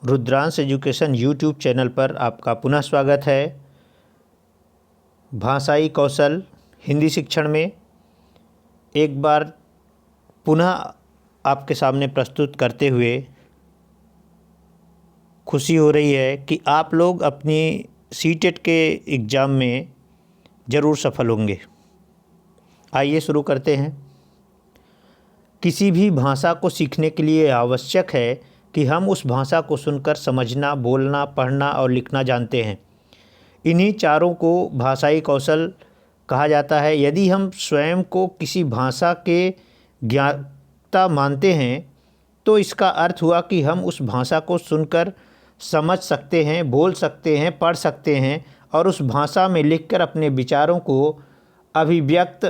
Rudransh education YouTube channel पर आपका पुनः स्वागत है। भाषाई कौशल हिंदी शिक्षण में एक बार पुनः आपके सामने प्रस्तुत करते हुए खुशी हो रही है कि आप लोग अपनी सीटेट के एग्ज़ाम में ज़रूर सफल होंगे। आइए शुरू करते हैं। किसी भी भाषा को सीखने के लिए आवश्यक है कि हम उस भाषा को सुनकर समझना, बोलना, पढ़ना और लिखना जानते हैं। इन्हीं चारों को भाषाई कौशल कहा जाता है। यदि हम स्वयं को किसी भाषा के ज्ञाता मानते हैं तो इसका अर्थ हुआ कि हम उस भाषा को सुनकर समझ सकते हैं, बोल सकते हैं, पढ़ सकते हैं और उस भाषा में लिखकर अपने विचारों को अभिव्यक्त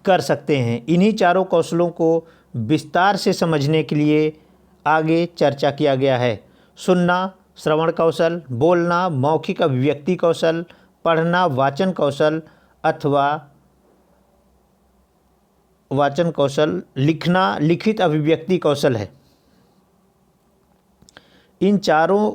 कर सकते हैं। इन्हीं चारों कौशलों को विस्तार से समझने के लिए आगे चर्चा किया गया है। सुनना, श्रवण कौशल, बोलना, मौखिक अभिव्यक्ति कौशल, पढ़ना, वाचन कौशल अथवा वाचन कौशल, लिखना, लिखित अभिव्यक्ति कौशल है। इन चारों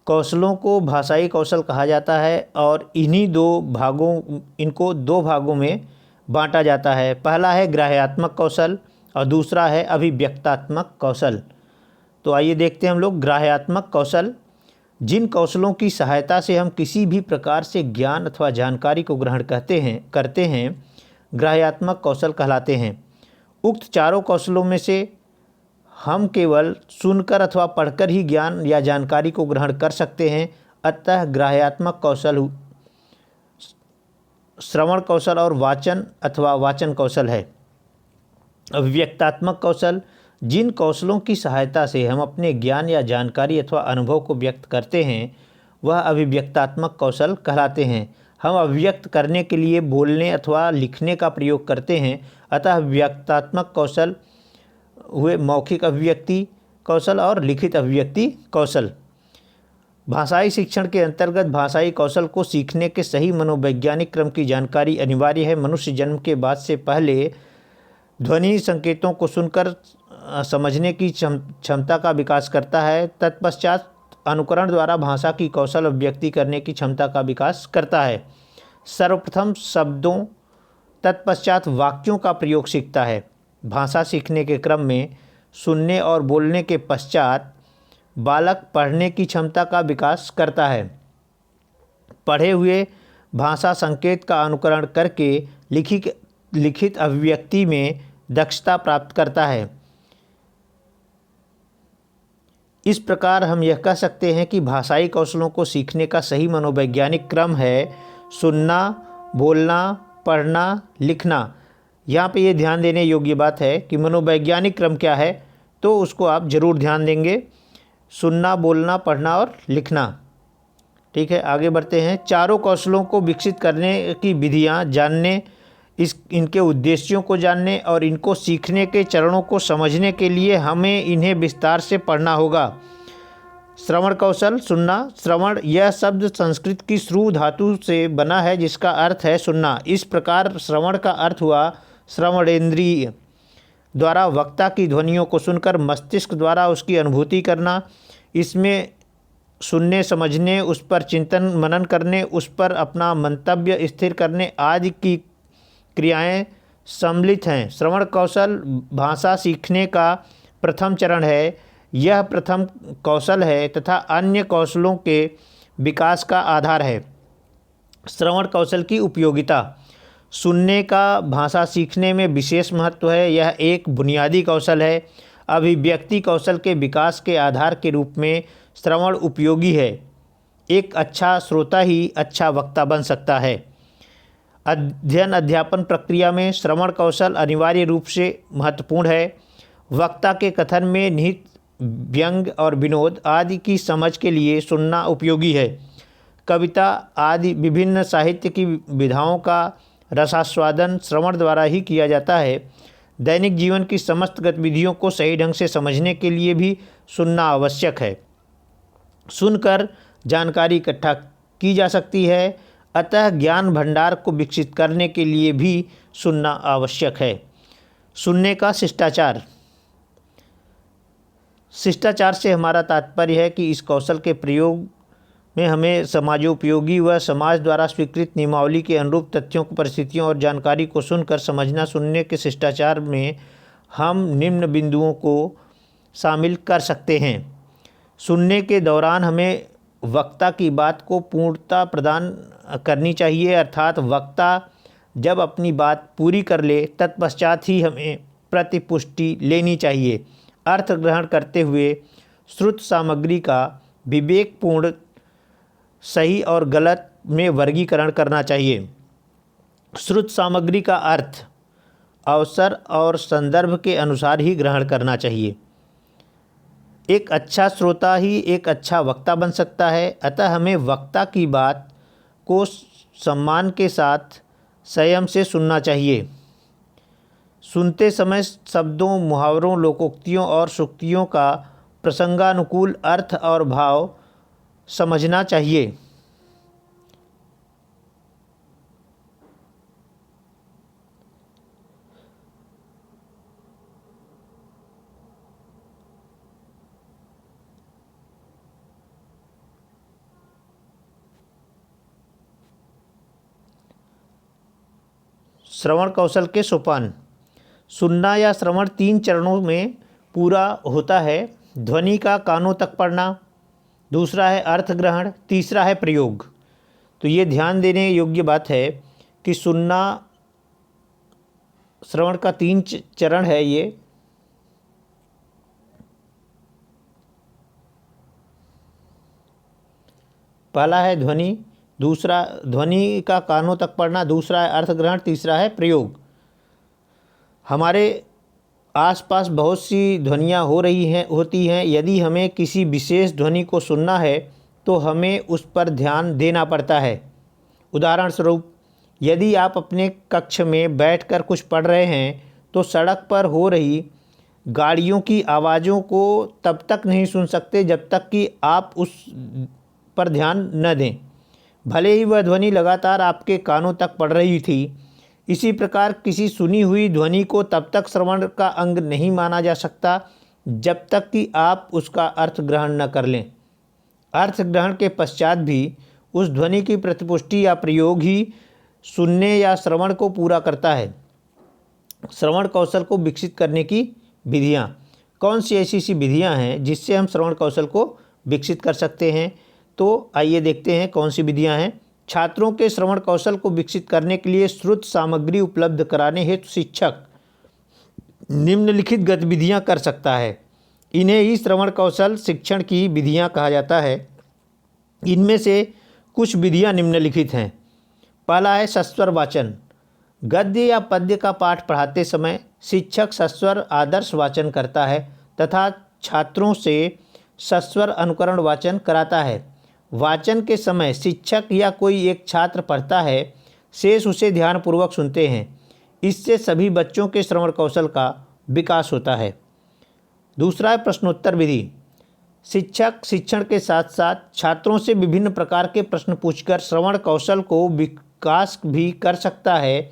कौशलों को भाषाई कौशल कहा जाता है और इनको दो भागों में बांटा जाता है। पहला है ग्राह्यात्मक कौशल और दूसरा है अभिव्यक्तात्मक कौशल। तो आइए देखते हैं हम लोग ग्राह्यात्मक कौशल। जिन कौशलों की सहायता से हम किसी भी प्रकार से ज्ञान अथवा जानकारी को ग्रहण करते हैं ग्राह्यात्मक कौशल कहलाते हैं। उक्त चारों कौशलों में से हम केवल सुनकर अथवा पढ़कर ही ज्ञान या जानकारी को ग्रहण कर सकते हैं। अतः ग्राह्यात्मक कौशल श्रवण कौशल और वाचन अथवा वाचन कौशल है। अभिव्यक्तात्मक कौशल, जिन कौशलों की सहायता से हम अपने ज्ञान या जानकारी अथवा अनुभव को व्यक्त करते हैं वह अभिव्यक्तात्मक कौशल कहलाते हैं। हम अभिव्यक्त करने के लिए बोलने अथवा लिखने का प्रयोग करते हैं। अतः अभिव्यक्तात्मक कौशल हुए मौखिक अभिव्यक्ति कौशल और लिखित अभिव्यक्ति कौशल। भाषाई शिक्षण के अंतर्गत भाषाई कौशल को सीखने के सही मनोवैज्ञानिक क्रम की जानकारी अनिवार्य है। मनुष्य जन्म के बाद से पहले ध्वनि संकेतों को सुनकर समझने की क्षमता का विकास करता है। तत्पश्चात अनुकरण द्वारा भाषा की कौशल अभिव्यक्ति करने की क्षमता का विकास करता है। सर्वप्रथम शब्दों तत्पश्चात वाक्यों का प्रयोग सीखता है। भाषा सीखने के क्रम में सुनने और बोलने के पश्चात बालक पढ़ने की क्षमता का विकास करता है। पढ़े हुए भाषा संकेत का अनुकरण करके लिखित अभिव्यक्ति में दक्षता प्राप्त करता है। इस प्रकार हम यह कह सकते हैं कि भाषाई कौशलों को सीखने का सही मनोवैज्ञानिक क्रम है सुनना, बोलना, पढ़ना, लिखना। यहाँ पे ये ध्यान देने योग्य बात है कि मनोवैज्ञानिक क्रम क्या है, तो उसको आप ज़रूर ध्यान देंगे। सुनना, बोलना, पढ़ना और लिखना। ठीक है, आगे बढ़ते हैं। चारों कौशलों को विकसित करने की विधियाँ जानने, इनके उद्देश्यों को जानने और इनको सीखने के चरणों को समझने के लिए हमें इन्हें विस्तार से पढ़ना होगा। श्रवण कौशल, सुनना। श्रवण यह शब्द संस्कृत की श्रु धातु से बना है जिसका अर्थ है सुनना। इस प्रकार श्रवण का अर्थ हुआ श्रवणेंद्रिय द्वारा वक्ता की ध्वनियों को सुनकर मस्तिष्क द्वारा उसकी अनुभूति करना। इसमें सुनने, समझने, उस पर चिंतन मनन करने, उस पर अपना मंतव्य स्थिर करने आदि की क्रियाएं सम्मिलित हैं। श्रवण कौशल भाषा सीखने का प्रथम चरण है। यह प्रथम कौशल है तथा अन्य कौशलों के विकास का आधार है। श्रवण कौशल की उपयोगिता। सुनने का भाषा सीखने में विशेष महत्व है। यह एक बुनियादी कौशल है। अभिव्यक्ति कौशल के विकास के आधार के रूप में श्रवण उपयोगी है। एक अच्छा श्रोता ही अच्छा वक्ता बन सकता है। अध्ययन अध्यापन प्रक्रिया में श्रवण कौशल अनिवार्य रूप से महत्वपूर्ण है। वक्ता के कथन में निहित व्यंग और विनोद आदि की समझ के लिए सुनना उपयोगी है। कविता आदि विभिन्न साहित्य की विधाओं का रसास्वादन श्रवण द्वारा ही किया जाता है। दैनिक जीवन की समस्त गतिविधियों को सही ढंग से समझने के लिए भी सुनना आवश्यक है। सुनकर जानकारी इकट्ठा की जा सकती है। अतः ज्ञान भंडार को विकसित करने के लिए भी सुनना आवश्यक है। सुनने का शिष्टाचार। शिष्टाचार से हमारा तात्पर्य है कि इस कौशल के प्रयोग में हमें समाजोपयोगी व समाज द्वारा स्वीकृत नियमावली के अनुरूप तथ्यों, परिस्थितियों और जानकारी को सुनकर समझना। सुनने के शिष्टाचार में हम निम्न बिंदुओं को शामिल कर सकते हैं। सुनने के दौरान हमें वक्ता की बात को पूर्णता प्रदान करनी चाहिए, अर्थात वक्ता जब अपनी बात पूरी कर ले तत्पश्चात ही हमें प्रतिपुष्टि लेनी चाहिए। अर्थ ग्रहण करते हुए श्रुत सामग्री का विवेकपूर्ण सही और गलत में वर्गीकरण करना चाहिए। श्रुत सामग्री का अर्थ अवसर और संदर्भ के अनुसार ही ग्रहण करना चाहिए। एक अच्छा श्रोता ही एक अच्छा वक्ता बन सकता है, अतः हमें वक्ता की बात को सम्मान के साथ संयम से सुनना चाहिए। सुनते समय शब्दों, मुहावरों, लोकोक्तियों और सूक्तियों का प्रसंगानुकूल अर्थ और भाव समझना चाहिए। श्रवण कौशल के सोपान। सुनना या श्रवण 3 चरणों में पूरा होता है। ध्वनि का कानों तक पड़ना, दूसरा है अर्थ ग्रहण, तीसरा है प्रयोग। तो ये ध्यान देने योग्य बात है कि सुनना श्रवण का 3 चरण है। ये पहला है ध्वनि, दूसरा ध्वनि का कानों तक पड़ना, दूसरा है अर्थ ग्रहण, तीसरा है प्रयोग। हमारे आसपास बहुत सी ध्वनियाँ होती हैं। यदि हमें किसी विशेष ध्वनि को सुनना है तो हमें उस पर ध्यान देना पड़ता है। उदाहरण स्वरूप, यदि आप अपने कक्ष में बैठकर कुछ पढ़ रहे हैं तो सड़क पर हो रही गाड़ियों की आवाज़ों को तब तक नहीं सुन सकते जब तक कि आप उस पर ध्यान न दें, भले ही वह ध्वनि लगातार आपके कानों तक पड़ रही थी। इसी प्रकार किसी सुनी हुई ध्वनि को तब तक श्रवण का अंग नहीं माना जा सकता जब तक कि आप उसका अर्थ ग्रहण न कर लें। अर्थ ग्रहण के पश्चात भी उस ध्वनि की प्रतिपुष्टि या प्रयोग ही सुनने या श्रवण को पूरा करता है। श्रवण कौशल को विकसित करने की विधियाँ। कौन सी ऐसी विधियाँ हैं जिससे हम श्रवण कौशल को विकसित कर सकते हैं? तो आइए देखते हैं कौन सी विधियाँ हैं। छात्रों के श्रवण कौशल को विकसित करने के लिए श्रुत सामग्री उपलब्ध कराने हेतु शिक्षक निम्नलिखित गतिविधियाँ कर सकता है। इन्हें ही श्रवण कौशल शिक्षण की विधियाँ कहा जाता है। इनमें से कुछ विधियाँ निम्नलिखित हैं। पहला है सस्वर वाचन। गद्य या पद्य का पाठ पढ़ाते समय शिक्षक सस्वर आदर्श वाचन करता है तथा छात्रों से सस्वर अनुकरण वाचन कराता है। वाचन के समय शिक्षक या कोई एक छात्र पढ़ता है, शेष उसे ध्यानपूर्वक सुनते हैं। इससे सभी बच्चों के श्रवण कौशल का विकास होता है। दूसरा है प्रश्नोत्तर विधि। शिक्षक शिक्षण के साथ साथ छात्रों से विभिन्न प्रकार के प्रश्न पूछकर श्रवण कौशल को विकास भी कर सकता है।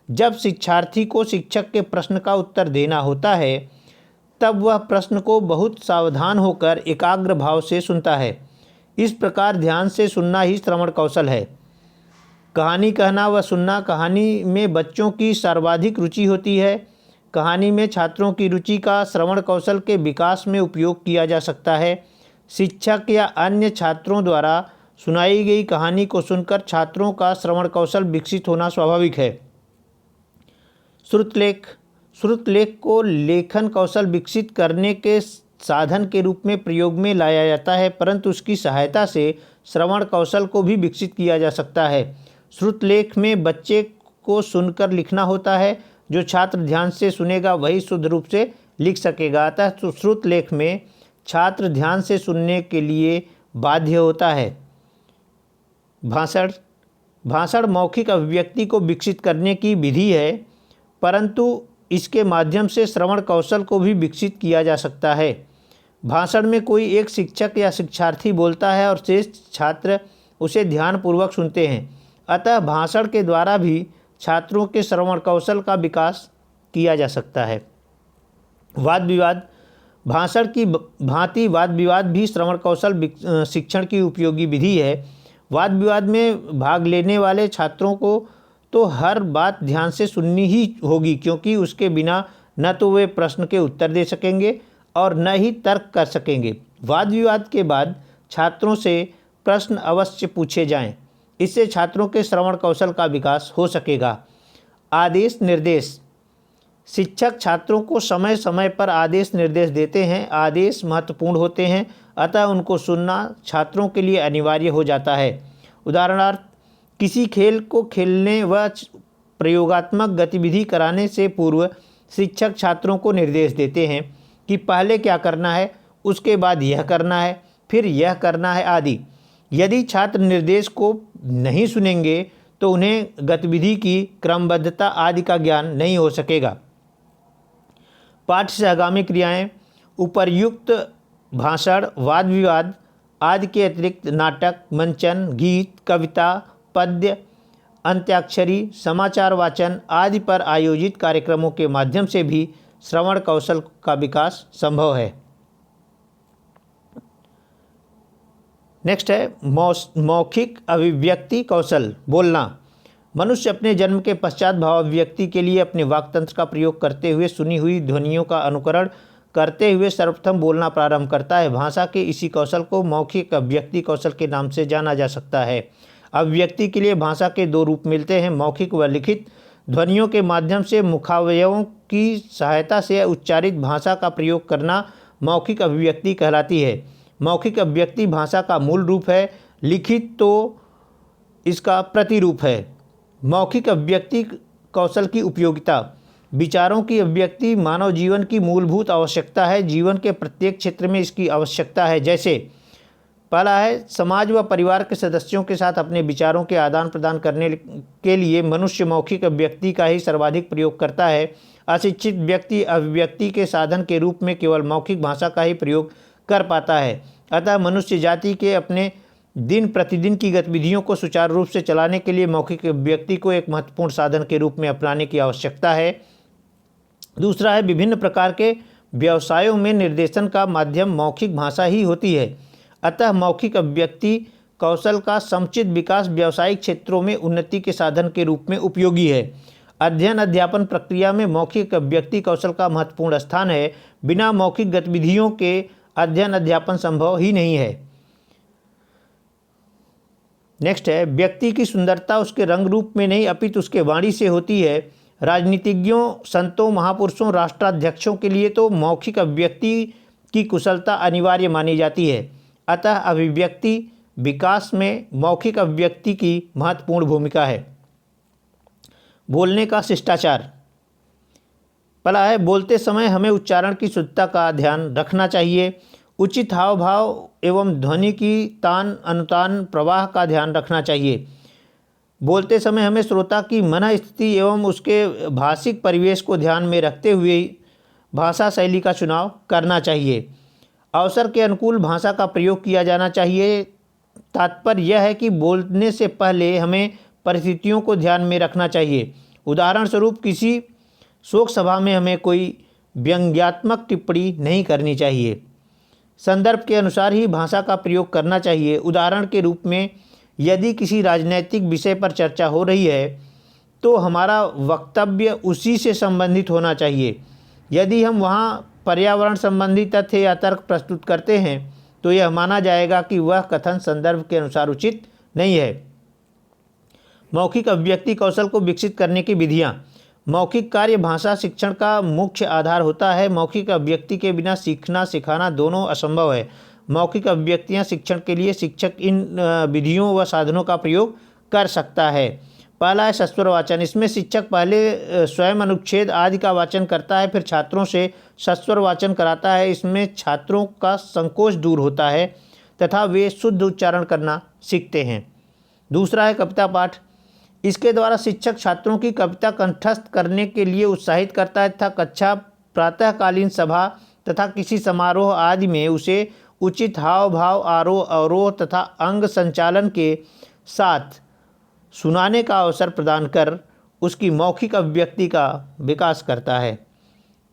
जब शिक्षार्थी को शिक्षक के प्रश्न का उत्तर देना होता है तब वह प्रश्न को बहुत सावधान होकर एकाग्र भाव से सुनता है। इस प्रकार ध्यान से सुनना ही श्रवण कौशल है। कहानी कहना व सुनना। कहानी में बच्चों की सर्वाधिक रुचि होती है। कहानी में छात्रों की रुचि का श्रवण कौशल के विकास में उपयोग किया जा सकता है। शिक्षक या अन्य छात्रों द्वारा सुनाई गई कहानी को सुनकर छात्रों का श्रवण कौशल विकसित होना स्वाभाविक है। श्रुतलेख। श्रुतलेख को लेखन कौशल विकसित करने के साधन के रूप में प्रयोग में लाया जाता है, परंतु उसकी सहायता से श्रवण कौशल को भी विकसित किया जा सकता है। श्रुतलेख में बच्चे को सुनकर लिखना होता है। जो छात्र ध्यान से सुनेगा वही शुद्ध रूप से लिख सकेगा। अतः श्रुतलेख में छात्र ध्यान से सुनने के लिए बाध्य होता है। भाषण। भाषण मौखिक अभिव्यक्ति को विकसित करने की विधि है, परंतु इसके माध्यम से श्रवण कौशल को भी विकसित किया जा सकता है। भाषण में कोई एक शिक्षक या शिक्षार्थी बोलता है और शेष छात्र उसे ध्यानपूर्वक सुनते हैं। अतः भाषण के द्वारा भी छात्रों के श्रवण कौशल का विकास किया जा सकता है। वाद विवाद। भाषण की भांति वाद विवाद भी श्रवण कौशल शिक्षण की उपयोगी विधि है। वाद विवाद में भाग लेने वाले छात्रों को तो हर बात ध्यान से सुननी ही होगी, क्योंकि उसके बिना न तो वे प्रश्न के उत्तर दे सकेंगे और न ही तर्क कर सकेंगे। वाद विवाद के बाद छात्रों से प्रश्न अवश्य पूछे जाएं, इससे छात्रों के श्रवण कौशल का विकास हो सकेगा। आदेश निर्देश। शिक्षक छात्रों को समय समय पर आदेश निर्देश देते हैं। आदेश महत्वपूर्ण होते हैं, अतः उनको सुनना छात्रों के लिए अनिवार्य हो जाता है। उदाहरणार्थ, किसी खेल को खेलने व प्रयोगात्मक गतिविधि कराने से पूर्व शिक्षक छात्रों को निर्देश देते हैं कि पहले क्या करना है, उसके बाद यह करना है, फिर यह करना है आदि। यदि छात्र निर्देश को नहीं सुनेंगे तो उन्हें गतिविधि की क्रमबद्धता आदि का ज्ञान नहीं हो सकेगा। पाठ्य से आगामी क्रियाएं। उपर्युक्त भाषण, वाद विवाद आदि के अतिरिक्त नाटक, मंचन, गीत, कविता, पद्य, अंत्याक्षरी, समाचार वाचन आदि पर आयोजित कार्यक्रमों के माध्यम से भी श्रवण कौशल का विकास संभव है। नेक्स्ट है मौखिक अभिव्यक्ति कौशल, बोलना। मनुष्य अपने जन्म के पश्चात भावाभिव्यक्ति के लिए अपने वाक्तंत्र का प्रयोग करते हुए सुनी हुई ध्वनियों का अनुकरण करते हुए सर्वप्रथम बोलना प्रारंभ करता है। भाषा के इसी कौशल को मौखिक अभिव्यक्ति कौशल के नाम से जाना जा सकता है। अभिव्यक्ति के लिए भाषा के दो रूप मिलते हैं, मौखिक व लिखित। ध्वनियों के माध्यम से मुखावयवों की सहायता से उच्चारित भाषा का प्रयोग करना मौखिक अभिव्यक्ति कहलाती है। मौखिक अभिव्यक्ति भाषा का मूल रूप है, लिखित तो इसका प्रतिरूप है। मौखिक अभिव्यक्ति कौशल की उपयोगिता। विचारों की अभिव्यक्ति मानव जीवन की मूलभूत आवश्यकता है। जीवन के प्रत्येक क्षेत्र में इसकी आवश्यकता है। जैसे पहला है, समाज व परिवार के सदस्यों के साथ अपने विचारों के आदान प्रदान करने के लिए मनुष्य मौखिक अभिव्यक्ति का ही सर्वाधिक प्रयोग करता है। अशिक्षित व्यक्ति अभिव्यक्ति के साधन के रूप में केवल मौखिक भाषा का ही प्रयोग कर पाता है। अतः मनुष्य जाति के अपने दिन प्रतिदिन की गतिविधियों को सुचारू रूप से चलाने के लिए मौखिक अभिव्यक्ति को एक महत्वपूर्ण साधन के रूप में अपनाने की आवश्यकता है। दूसरा है, विभिन्न प्रकार के व्यवसायों में निर्देशन का माध्यम मौखिक भाषा ही होती है। अतः मौखिक अभिव्यक्ति कौशल का समुचित विकास व्यावसायिक क्षेत्रों में उन्नति के साधन के रूप में उपयोगी है। अध्ययन अध्यापन प्रक्रिया में मौखिक अभिव्यक्ति कौशल का महत्वपूर्ण स्थान है। बिना मौखिक गतिविधियों के अध्ययन अध्यापन संभव ही नहीं है। नेक्स्ट है, व्यक्ति की सुंदरता उसके रंग रूप में नहीं अपितु उसके वाणी से होती है। राजनीतिज्ञों, संतों, महापुरुषों, राष्ट्राध्यक्षों के लिए तो मौखिक अभिव्यक्ति की कुशलता अनिवार्य मानी जाती है। अतः अभिव्यक्ति विकास में मौखिक अभिव्यक्ति की महत्वपूर्ण भूमिका है। बोलने का शिष्टाचार। पहला है, बोलते समय हमें उच्चारण की शुद्धता का ध्यान रखना चाहिए। उचित हाव भाव एवं ध्वनि की तान अनुतान प्रवाह का ध्यान रखना चाहिए। बोलते समय हमें श्रोता की मन स्थिति एवं उसके भाषिक परिवेश को ध्यान में रखते हुए भाषा शैली का चुनाव करना चाहिए। अवसर के अनुकूल भाषा का प्रयोग किया जाना चाहिए। तात्पर्य यह है कि बोलने से पहले हमें परिस्थितियों को ध्यान में रखना चाहिए। उदाहरण स्वरूप, किसी शोक सभा में हमें कोई व्यंग्यात्मक टिप्पणी नहीं करनी चाहिए। संदर्भ के अनुसार ही भाषा का प्रयोग करना चाहिए। उदाहरण के रूप में, यदि किसी राजनैतिक विषय पर चर्चा हो रही है तो हमारा वक्तव्य उसी से संबंधित होना चाहिए। यदि हम वहाँ पर्यावरण संबंधी तथ्य या तर्क प्रस्तुत करते हैं तो यह माना जाएगा कि वह कथन संदर्भ के अनुसार उचित नहीं है। मौखिक अभिव्यक्ति कौशल को विकसित करने की विधियाँ। मौखिक कार्य भाषा शिक्षण का मुख्य आधार होता है। मौखिक अभिव्यक्ति के बिना सीखना सिखाना दोनों असंभव है। मौखिक अभिव्यक्तियाँ शिक्षण के लिए शिक्षक इन विधियों व साधनों का प्रयोग कर सकता है। पहला है सस्वर वाचन। इसमें शिक्षक पहले स्वयं अनुच्छेद आदि का वाचन करता है, फिर छात्रों से सस्वर वाचन कराता है। इसमें छात्रों का संकोच दूर होता है तथा वे शुद्ध उच्चारण करना सीखते हैं। दूसरा है कविता पाठ। इसके द्वारा शिक्षक छात्रों की कविता कंठस्थ करने के लिए उत्साहित करता है तथा कक्षा, प्रातःकालीन सभा तथा किसी समारोह आदि में उसे उचित हाव भाव, आरोह अवरोह तथा अंग संचालन के साथ सुनाने का अवसर प्रदान कर उसकी मौखिक अभिव्यक्ति का विकास करता है।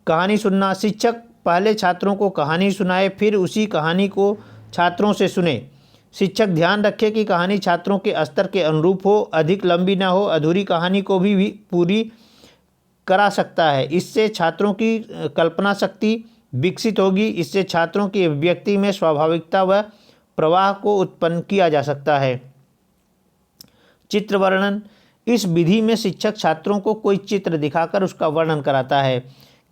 कहानी सुनना। शिक्षक पहले छात्रों को कहानी सुनाए, फिर उसी कहानी को छात्रों से सुने। शिक्षक ध्यान रखे कि कहानी छात्रों के स्तर के अनुरूप हो, अधिक लंबी ना हो। अधूरी कहानी को भी पूरी करा सकता है। इससे छात्रों की कल्पना शक्ति विकसित होगी। इससे छात्रों की अभिव्यक्ति में स्वाभाविकता व प्रवाह को उत्पन्न किया जा सकता है। चित्र वर्णन। इस विधि में शिक्षक छात्रों को कोई चित्र दिखाकर उसका वर्णन कराता है।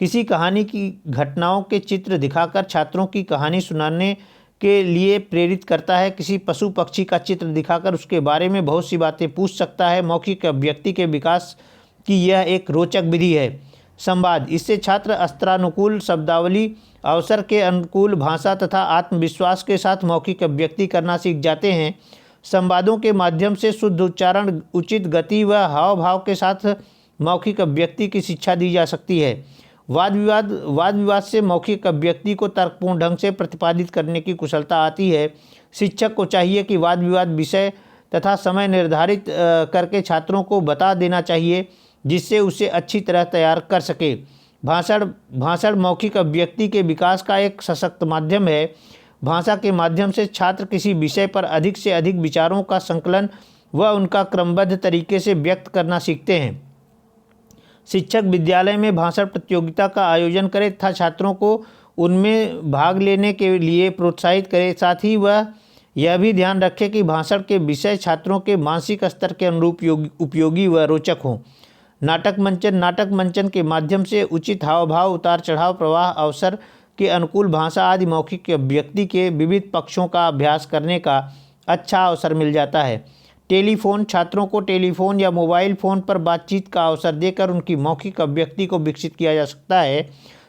किसी कहानी की घटनाओं के चित्र दिखाकर छात्रों की कहानी सुनाने के लिए प्रेरित करता है। किसी पशु पक्षी का चित्र दिखाकर उसके बारे में बहुत सी बातें पूछ सकता है। मौखिक अभिव्यक्ति के विकास की यह एक रोचक विधि है। संवाद। इससे छात्र अस्त्रानुकूल शब्दावली, अवसर के अनुकूल भाषा तथा आत्मविश्वास के साथ मौखिक अभिव्यक्ति करना सीख जाते हैं। संवादों के माध्यम से शुद्ध उच्चारण, उचित गति व हाव भाव के साथ मौखिक अभिव्यक्ति की शिक्षा दी जा सकती है। वाद विवाद से मौखिक अभिव्यक्ति को तर्कपूर्ण ढंग से प्रतिपादित करने की कुशलता आती है। शिक्षक को चाहिए कि वाद विवाद विषय तथा समय निर्धारित करके छात्रों को बता देना चाहिए, जिससे उसे अच्छी तरह तैयार कर सके। भाषण मौखिक अभिव्यक्ति के विकास का एक सशक्त माध्यम है। भाषा के माध्यम से छात्र किसी विषय पर अधिक से अधिक विचारों का संकलन व उनका क्रमबद्ध तरीके से व्यक्त करना सीखते हैं। शिक्षक विद्यालय में भाषण प्रतियोगिता का आयोजन करे तथा छात्रों को उनमें भाग लेने के लिए प्रोत्साहित करे। साथ ही वह यह भी ध्यान रखे कि भाषण के विषय छात्रों के मानसिक स्तर के अनुरूप उपयोगी व रोचक हों। नाटक मंचन के माध्यम से उचित हाव भाव, उतार चढ़ाव, प्रवाह, अवसर के अनुकूल भाषा आदि मौखिक अभिव्यक्ति के विविध पक्षों का अभ्यास करने का अच्छा अवसर मिल जाता है। टेलीफोन। छात्रों को टेलीफोन या मोबाइल फ़ोन पर बातचीत का अवसर देकर उनकी मौखिक अभिव्यक्ति को विकसित किया जा सकता है।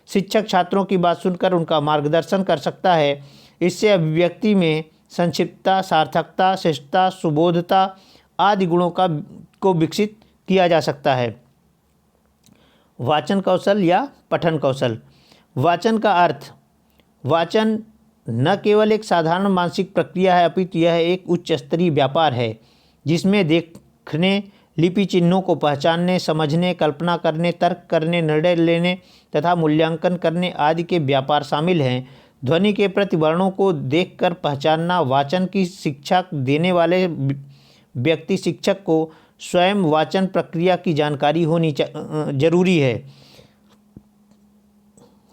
शिक्षक छात्रों की बात सुनकर उनका मार्गदर्शन कर सकता है। इससे अभिव्यक्ति में संक्षिप्तता, सार्थकता, शिष्टता, सुबोधता आदि गुणों को विकसित किया जा सकता है। वाचन कौशल या पठन कौशल। वाचन का अर्थ। वाचन न केवल एक साधारण मानसिक प्रक्रिया है, अपितु यह एक उच्च स्तरीय व्यापार है, जिसमें देखने, लिपि चिन्हों को पहचानने, समझने, कल्पना करने, तर्क करने, निर्णय लेने तथा मूल्यांकन करने आदि के व्यापार शामिल हैं। ध्वनि के प्रति वर्णों को देखकर पहचानना। वाचन की शिक्षा देने वाले व्यक्ति शिक्षक को स्वयं वाचन प्रक्रिया की जानकारी होनी जरूरी है।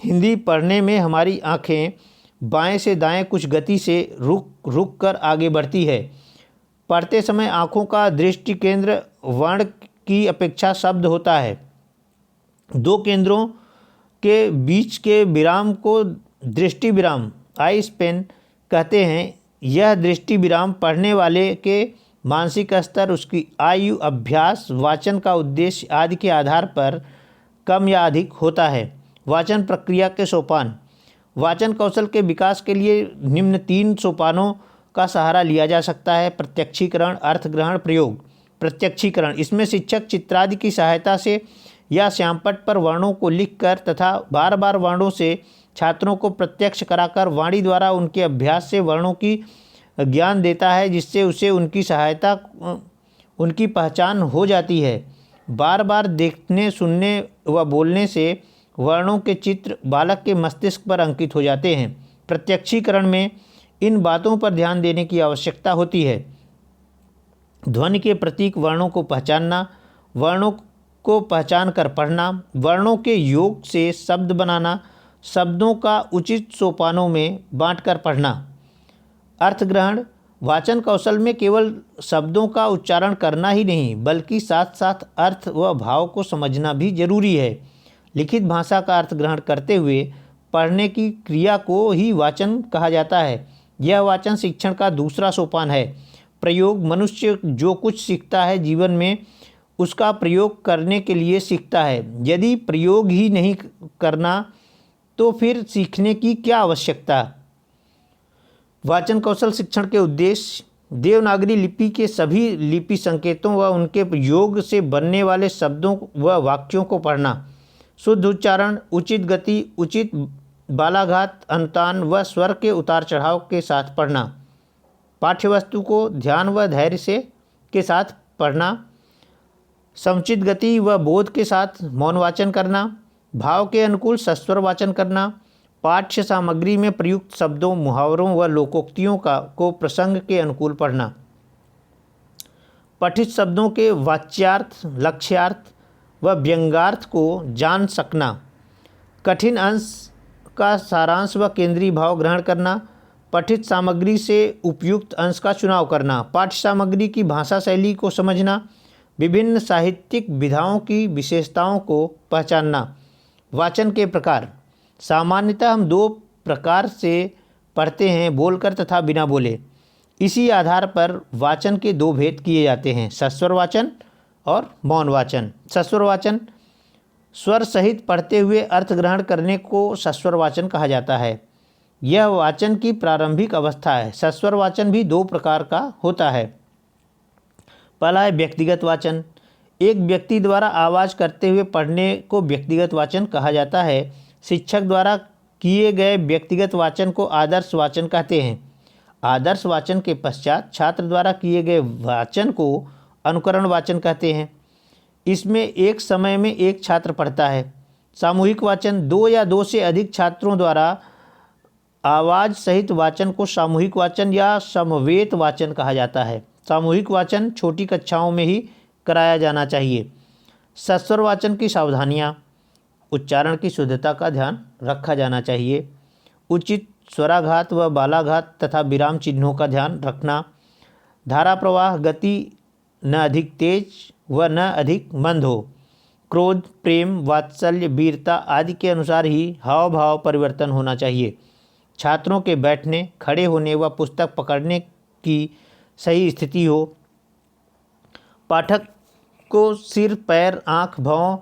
हिंदी पढ़ने में हमारी आँखें बाएं से दाएं कुछ गति से रुक कर आगे बढ़ती है। पढ़ते समय आँखों का दृष्टि केंद्र वर्ण की अपेक्षा शब्द होता है। दो केंद्रों के बीच के विराम को दृष्टि विराम, आई स्पेन कहते हैं। यह दृष्टि विराम पढ़ने वाले के मानसिक स्तर, उसकी आयु, अभ्यास, वाचन का उद्देश्य आदि के आधार पर कम या अधिक होता है। वाचन प्रक्रिया के सोपान। वाचन कौशल के विकास के लिए निम्न 3 सोपानों का सहारा लिया जा सकता है। प्रत्यक्षीकरण, अर्थग्रहण, प्रयोग। प्रत्यक्षीकरण। इसमें शिक्षक चित्रादि की सहायता से या श्यामपट्ट पर वर्णों को लिखकर तथा बार बार वर्णों से छात्रों को प्रत्यक्ष कराकर वाणी द्वारा उनके अभ्यास से वर्णों की ज्ञान देता है, जिससे उसे उनकी पहचान हो जाती है। बार बार देखने, सुनने व बोलने से वर्णों के चित्र बालक के मस्तिष्क पर अंकित हो जाते हैं। प्रत्यक्षीकरण में इन बातों पर ध्यान देने की आवश्यकता होती है। ध्वनि के प्रतीक वर्णों को पहचानना, वर्णों को पहचान कर पढ़ना, वर्णों के योग से शब्द बनाना, शब्दों का उचित सोपानों में बांटकर पढ़ना। अर्थग्रहण। वाचन कौशल में केवल शब्दों का उच्चारण करना ही नहीं, बल्कि साथ साथ अर्थ व भाव को समझना भी जरूरी है। लिखित भाषा का अर्थ ग्रहण करते हुए पढ़ने की क्रिया को ही वाचन कहा जाता है। यह वाचन शिक्षण का दूसरा सोपान है। प्रयोग। मनुष्य जो कुछ सीखता है जीवन में उसका प्रयोग करने के लिए सीखता है। यदि प्रयोग ही नहीं करना तो फिर सीखने की क्या आवश्यकता। वाचन कौशल शिक्षण के उद्देश्य। देवनागरी लिपि के सभी लिपि संकेतों व उनके योग से बनने वाले शब्दों व वाक्यों को पढ़ना। शुद्ध उच्चारण, उचित गति, उचित बालाघात, अनुतान व स्वर के उतार चढ़ाव के साथ पढ़ना। पाठ्यवस्तु को ध्यान व धैर्य के साथ पढ़ना। समुचित गति व बोध के साथ मौन वाचन करना। भाव के अनुकूल सस्वर वाचन करना। पाठ्य सामग्री में प्रयुक्त शब्दों, मुहावरों व लोकोक्तियों को प्रसंग के अनुकूल पढ़ना। पठित शब्दों के वाच्यार्थ, लक्ष्यार्थ व व्यंग्यार्थ को जान सकना। कठिन अंश का सारांश व केंद्रीय भाव ग्रहण करना। पठित सामग्री से उपयुक्त अंश का चुनाव करना। पाठ्य सामग्री की भाषा शैली को समझना। विभिन्न साहित्यिक विधाओं की विशेषताओं को पहचानना। वाचन के प्रकार। सामान्यतः हम दो प्रकार से पढ़ते हैं, बोलकर तथा बिना बोले। इसी आधार पर वाचन के दो भेद किए जाते हैं, सस्वर वाचन और मौन वाचन। सस्वर वाचन स्वर सहित पढ़ते हुए अर्थ ग्रहण करने को सस्वर वाचन कहा जाता है। यह वाचन की प्रारंभिक अवस्था है। सस्वर वाचन भी दो प्रकार का होता है। पहला है व्यक्तिगत वाचन। एक व्यक्ति द्वारा आवाज़ करते हुए पढ़ने को व्यक्तिगत वाचन कहा जाता है। शिक्षक द्वारा किए गए व्यक्तिगत वाचन को आदर्श वाचन कहते हैं। आदर्श वाचन के पश्चात छात्र द्वारा किए गए वाचन को अनुकरण वाचन कहते हैं। इसमें एक समय में एक छात्र पढ़ता है। सामूहिक वाचन। दो या दो से अधिक छात्रों द्वारा आवाज़ सहित वाचन को सामूहिक वाचन या समवेत वाचन कहा जाता है। सामूहिक वाचन छोटी कक्षाओं में ही कराया जाना चाहिए। सस्वर वाचन की सावधानियाँ। उच्चारण की शुद्धता का ध्यान रखा जाना चाहिए। उचित स्वराघात व बालाघात तथा विराम चिन्हों का ध्यान रखना। धारा प्रवाह गति न अधिक तेज व न अधिक मंद हो। क्रोध, प्रेम, वात्सल्य, वीरता आदि के अनुसार ही हाव भाव परिवर्तन होना चाहिए। छात्रों के बैठने, खड़े होने व पुस्तक पकड़ने की सही स्थिति हो। पाठक को सिर, पैर, आँख, भौं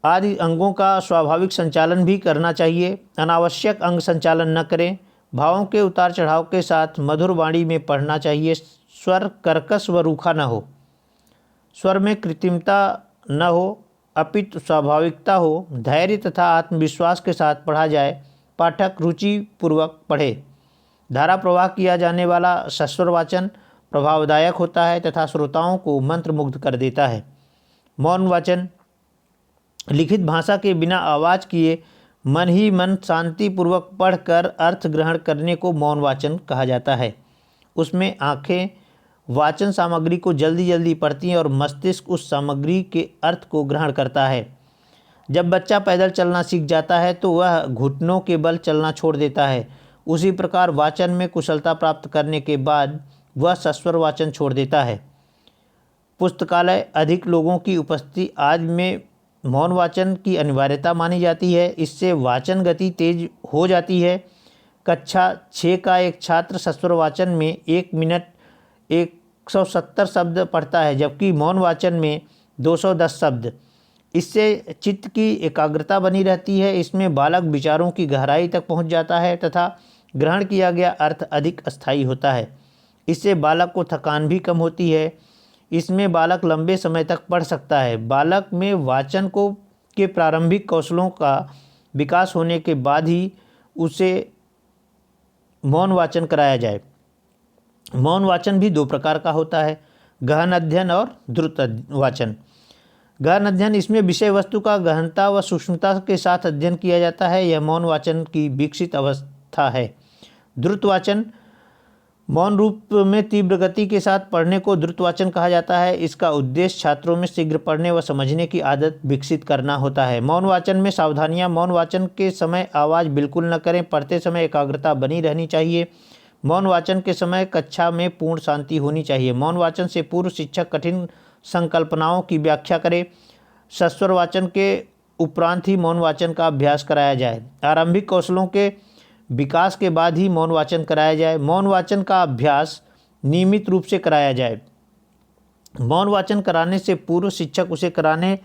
आदि अंगों का स्वाभाविक संचालन भी करना चाहिए। अनावश्यक अंग संचालन न करें। भावों के उतार चढ़ाव के साथ मधुर वाणी में पढ़ना चाहिए। स्वर कर्कश व रूखा न हो। स्वर में कृत्रिमता न हो, अपितु स्वाभाविकता हो। धैर्य तथा आत्मविश्वास के साथ पढ़ा जाए। पाठक रुचिपूर्वक पढ़े। धारा प्रवाह किया जाने वाला सस्वर वाचन प्रभावदायक होता है तथा श्रोताओं को मंत्रमुग्ध कर देता है। मौन वाचन। लिखित भाषा के बिना आवाज़ किए मन ही मन शांतिपूर्वक पढ़कर अर्थ ग्रहण करने को मौन वाचन कहा जाता है। उसमें आँखें वाचन सामग्री को जल्दी जल्दी पढ़ती हैं और मस्तिष्क उस सामग्री के अर्थ को ग्रहण करता है। जब बच्चा पैदल चलना सीख जाता है तो वह घुटनों के बल चलना छोड़ देता है। उसी प्रकार वाचन में कुशलता प्राप्त करने के बाद वह सस्वर वाचन छोड़ देता है। पुस्तकालय, अधिक लोगों की उपस्थिति आदि में मौन वाचन की अनिवार्यता मानी जाती है। इससे वाचन गति तेज हो जाती है। कक्षा 6 का एक छात्र सस्वर वाचन में 1 मिनट 170 शब्द पढ़ता है, जबकि मौन वाचन में 210 शब्द। इससे चित्त की एकाग्रता बनी रहती है। इसमें बालक विचारों की गहराई तक पहुंच जाता है तथा ग्रहण किया गया अर्थ अधिक अस्थायी होता है। इससे बालक को थकान भी कम होती है। इसमें बालक लंबे समय तक पढ़ सकता है। बालक में वाचन के प्रारंभिक कौशलों का विकास होने के बाद ही उसे मौन वाचन कराया जाए। मौन वाचन भी दो प्रकार का होता है, गहन अध्ययन और द्रुत वाचन। गहन अध्ययन, इसमें विषय वस्तु का गहनता व सूक्ष्मता के साथ अध्ययन किया जाता है। यह मौन वाचन की विकसित अवस्था है। द्रुत वाचन, मौन रूप में तीव्र गति के साथ पढ़ने को द्रुत वाचन कहा जाता है। इसका उद्देश्य छात्रों में शीघ्र पढ़ने व समझने की आदत विकसित करना होता है। मौन वाचन में सावधानियां। मौन वाचन के समय आवाज़ बिल्कुल न करें। पढ़ते समय एकाग्रता बनी रहनी चाहिए। मौन वाचन के समय कक्षा में पूर्ण शांति होनी चाहिए। मौन वाचन से पूर्व शिक्षक कठिन संकल्पनाओं की व्याख्या करे। सस्वर वाचन के उपरांत ही मौन वाचन का अभ्यास कराया जाए। आरंभिक कौशलों के विकास के बाद ही मौन वाचन कराया जाए। मौन वाचन का अभ्यास नियमित रूप से कराया जाए। मौन वाचन कराने से पूर्व शिक्षक उसे कराने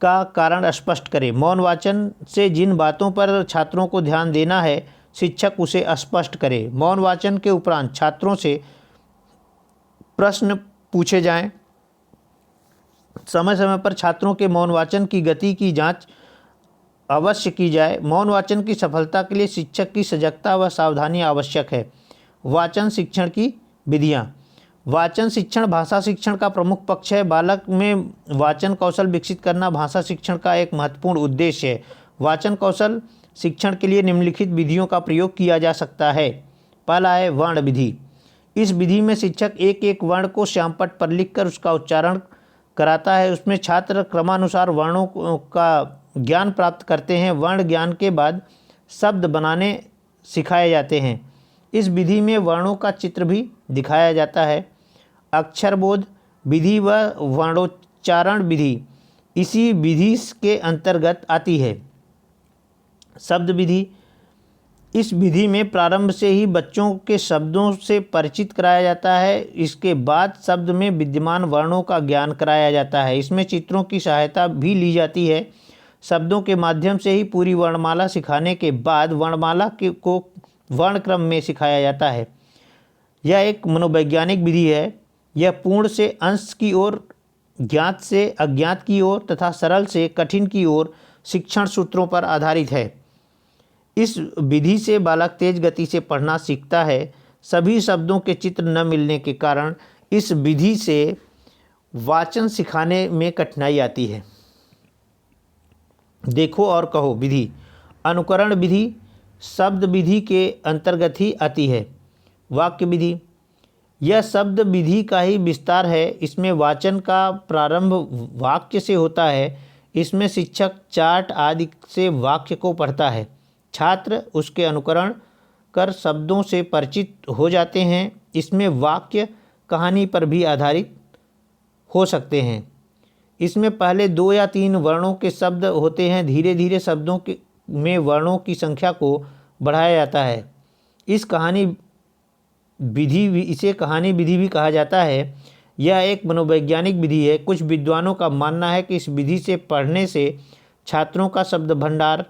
का कारण स्पष्ट करे। मौन वाचन से जिन बातों पर छात्रों को ध्यान देना है, शिक्षक उसे स्पष्ट करे। मौन वाचन के उपरांत छात्रों से प्रश्न पूछे जाएं। समय समय पर छात्रों के मौन वाचन की गति की जांच अवश्य की जाए। मौन वाचन की सफलता के लिए शिक्षक की सजगता व सावधानी आवश्यक है। वाचन शिक्षण की विधियाँ। वाचन शिक्षण भाषा शिक्षण का प्रमुख पक्ष है। बालक में वाचन कौशल विकसित करना भाषा शिक्षण का एक महत्वपूर्ण उद्देश्य है। वाचन कौशल शिक्षण के लिए निम्नलिखित विधियों का प्रयोग किया जा सकता है। पहला है वर्ण विधि। इस विधि में शिक्षक एक एक वर्ण को श्यामपट्ट पर लिखकर उसका उच्चारण कराता है। उसमें छात्र क्रमानुसार वर्णों का ज्ञान प्राप्त करते हैं। वर्ण ज्ञान के बाद शब्द बनाने सिखाए जाते हैं। इस विधि में वर्णों का चित्र भी दिखाया जाता है। अक्षरबोध विधि व वर्णोच्चारण विधि इसी विधि के अंतर्गत आती है। शब्द विधि, इस विधि में प्रारंभ से ही बच्चों के शब्दों से परिचित कराया जाता है। इसके बाद शब्द में विद्यमान वर्णों का ज्ञान कराया जाता है। इसमें चित्रों की सहायता भी ली जाती है। शब्दों के माध्यम से ही पूरी वर्णमाला सिखाने के बाद वर्णमाला को वर्णक्रम में सिखाया जाता है। यह एक मनोवैज्ञानिक विधि है। यह पूर्ण से अंश की ओर, ज्ञात से अज्ञात की ओर तथा सरल से कठिन की ओर शिक्षण सूत्रों पर आधारित है। इस विधि से बालक तेज गति से पढ़ना सीखता है। सभी शब्दों के चित्र न मिलने के कारण इस विधि से वाचन सिखाने में कठिनाई आती है। देखो और कहो विधि। अनुकरण विधि शब्द विधि के अंतर्गत ही आती है। वाक्य विधि, यह शब्द विधि का ही विस्तार है। इसमें वाचन का प्रारंभ वाक्य से होता है। इसमें शिक्षक चार्ट आदि से वाक्य को पढ़ता है। छात्र उसके अनुकरण कर शब्दों से परिचित हो जाते हैं। इसमें वाक्य कहानी पर भी आधारित हो सकते हैं। इसमें पहले 2 या 3 वर्णों के शब्द होते हैं। धीरे धीरे शब्दों में वर्णों की संख्या को बढ़ाया जाता है। इसे कहानी विधि भी कहा जाता है। यह एक मनोवैज्ञानिक विधि है। कुछ विद्वानों का मानना है कि इस विधि से पढ़ने से छात्रों का शब्द भंडार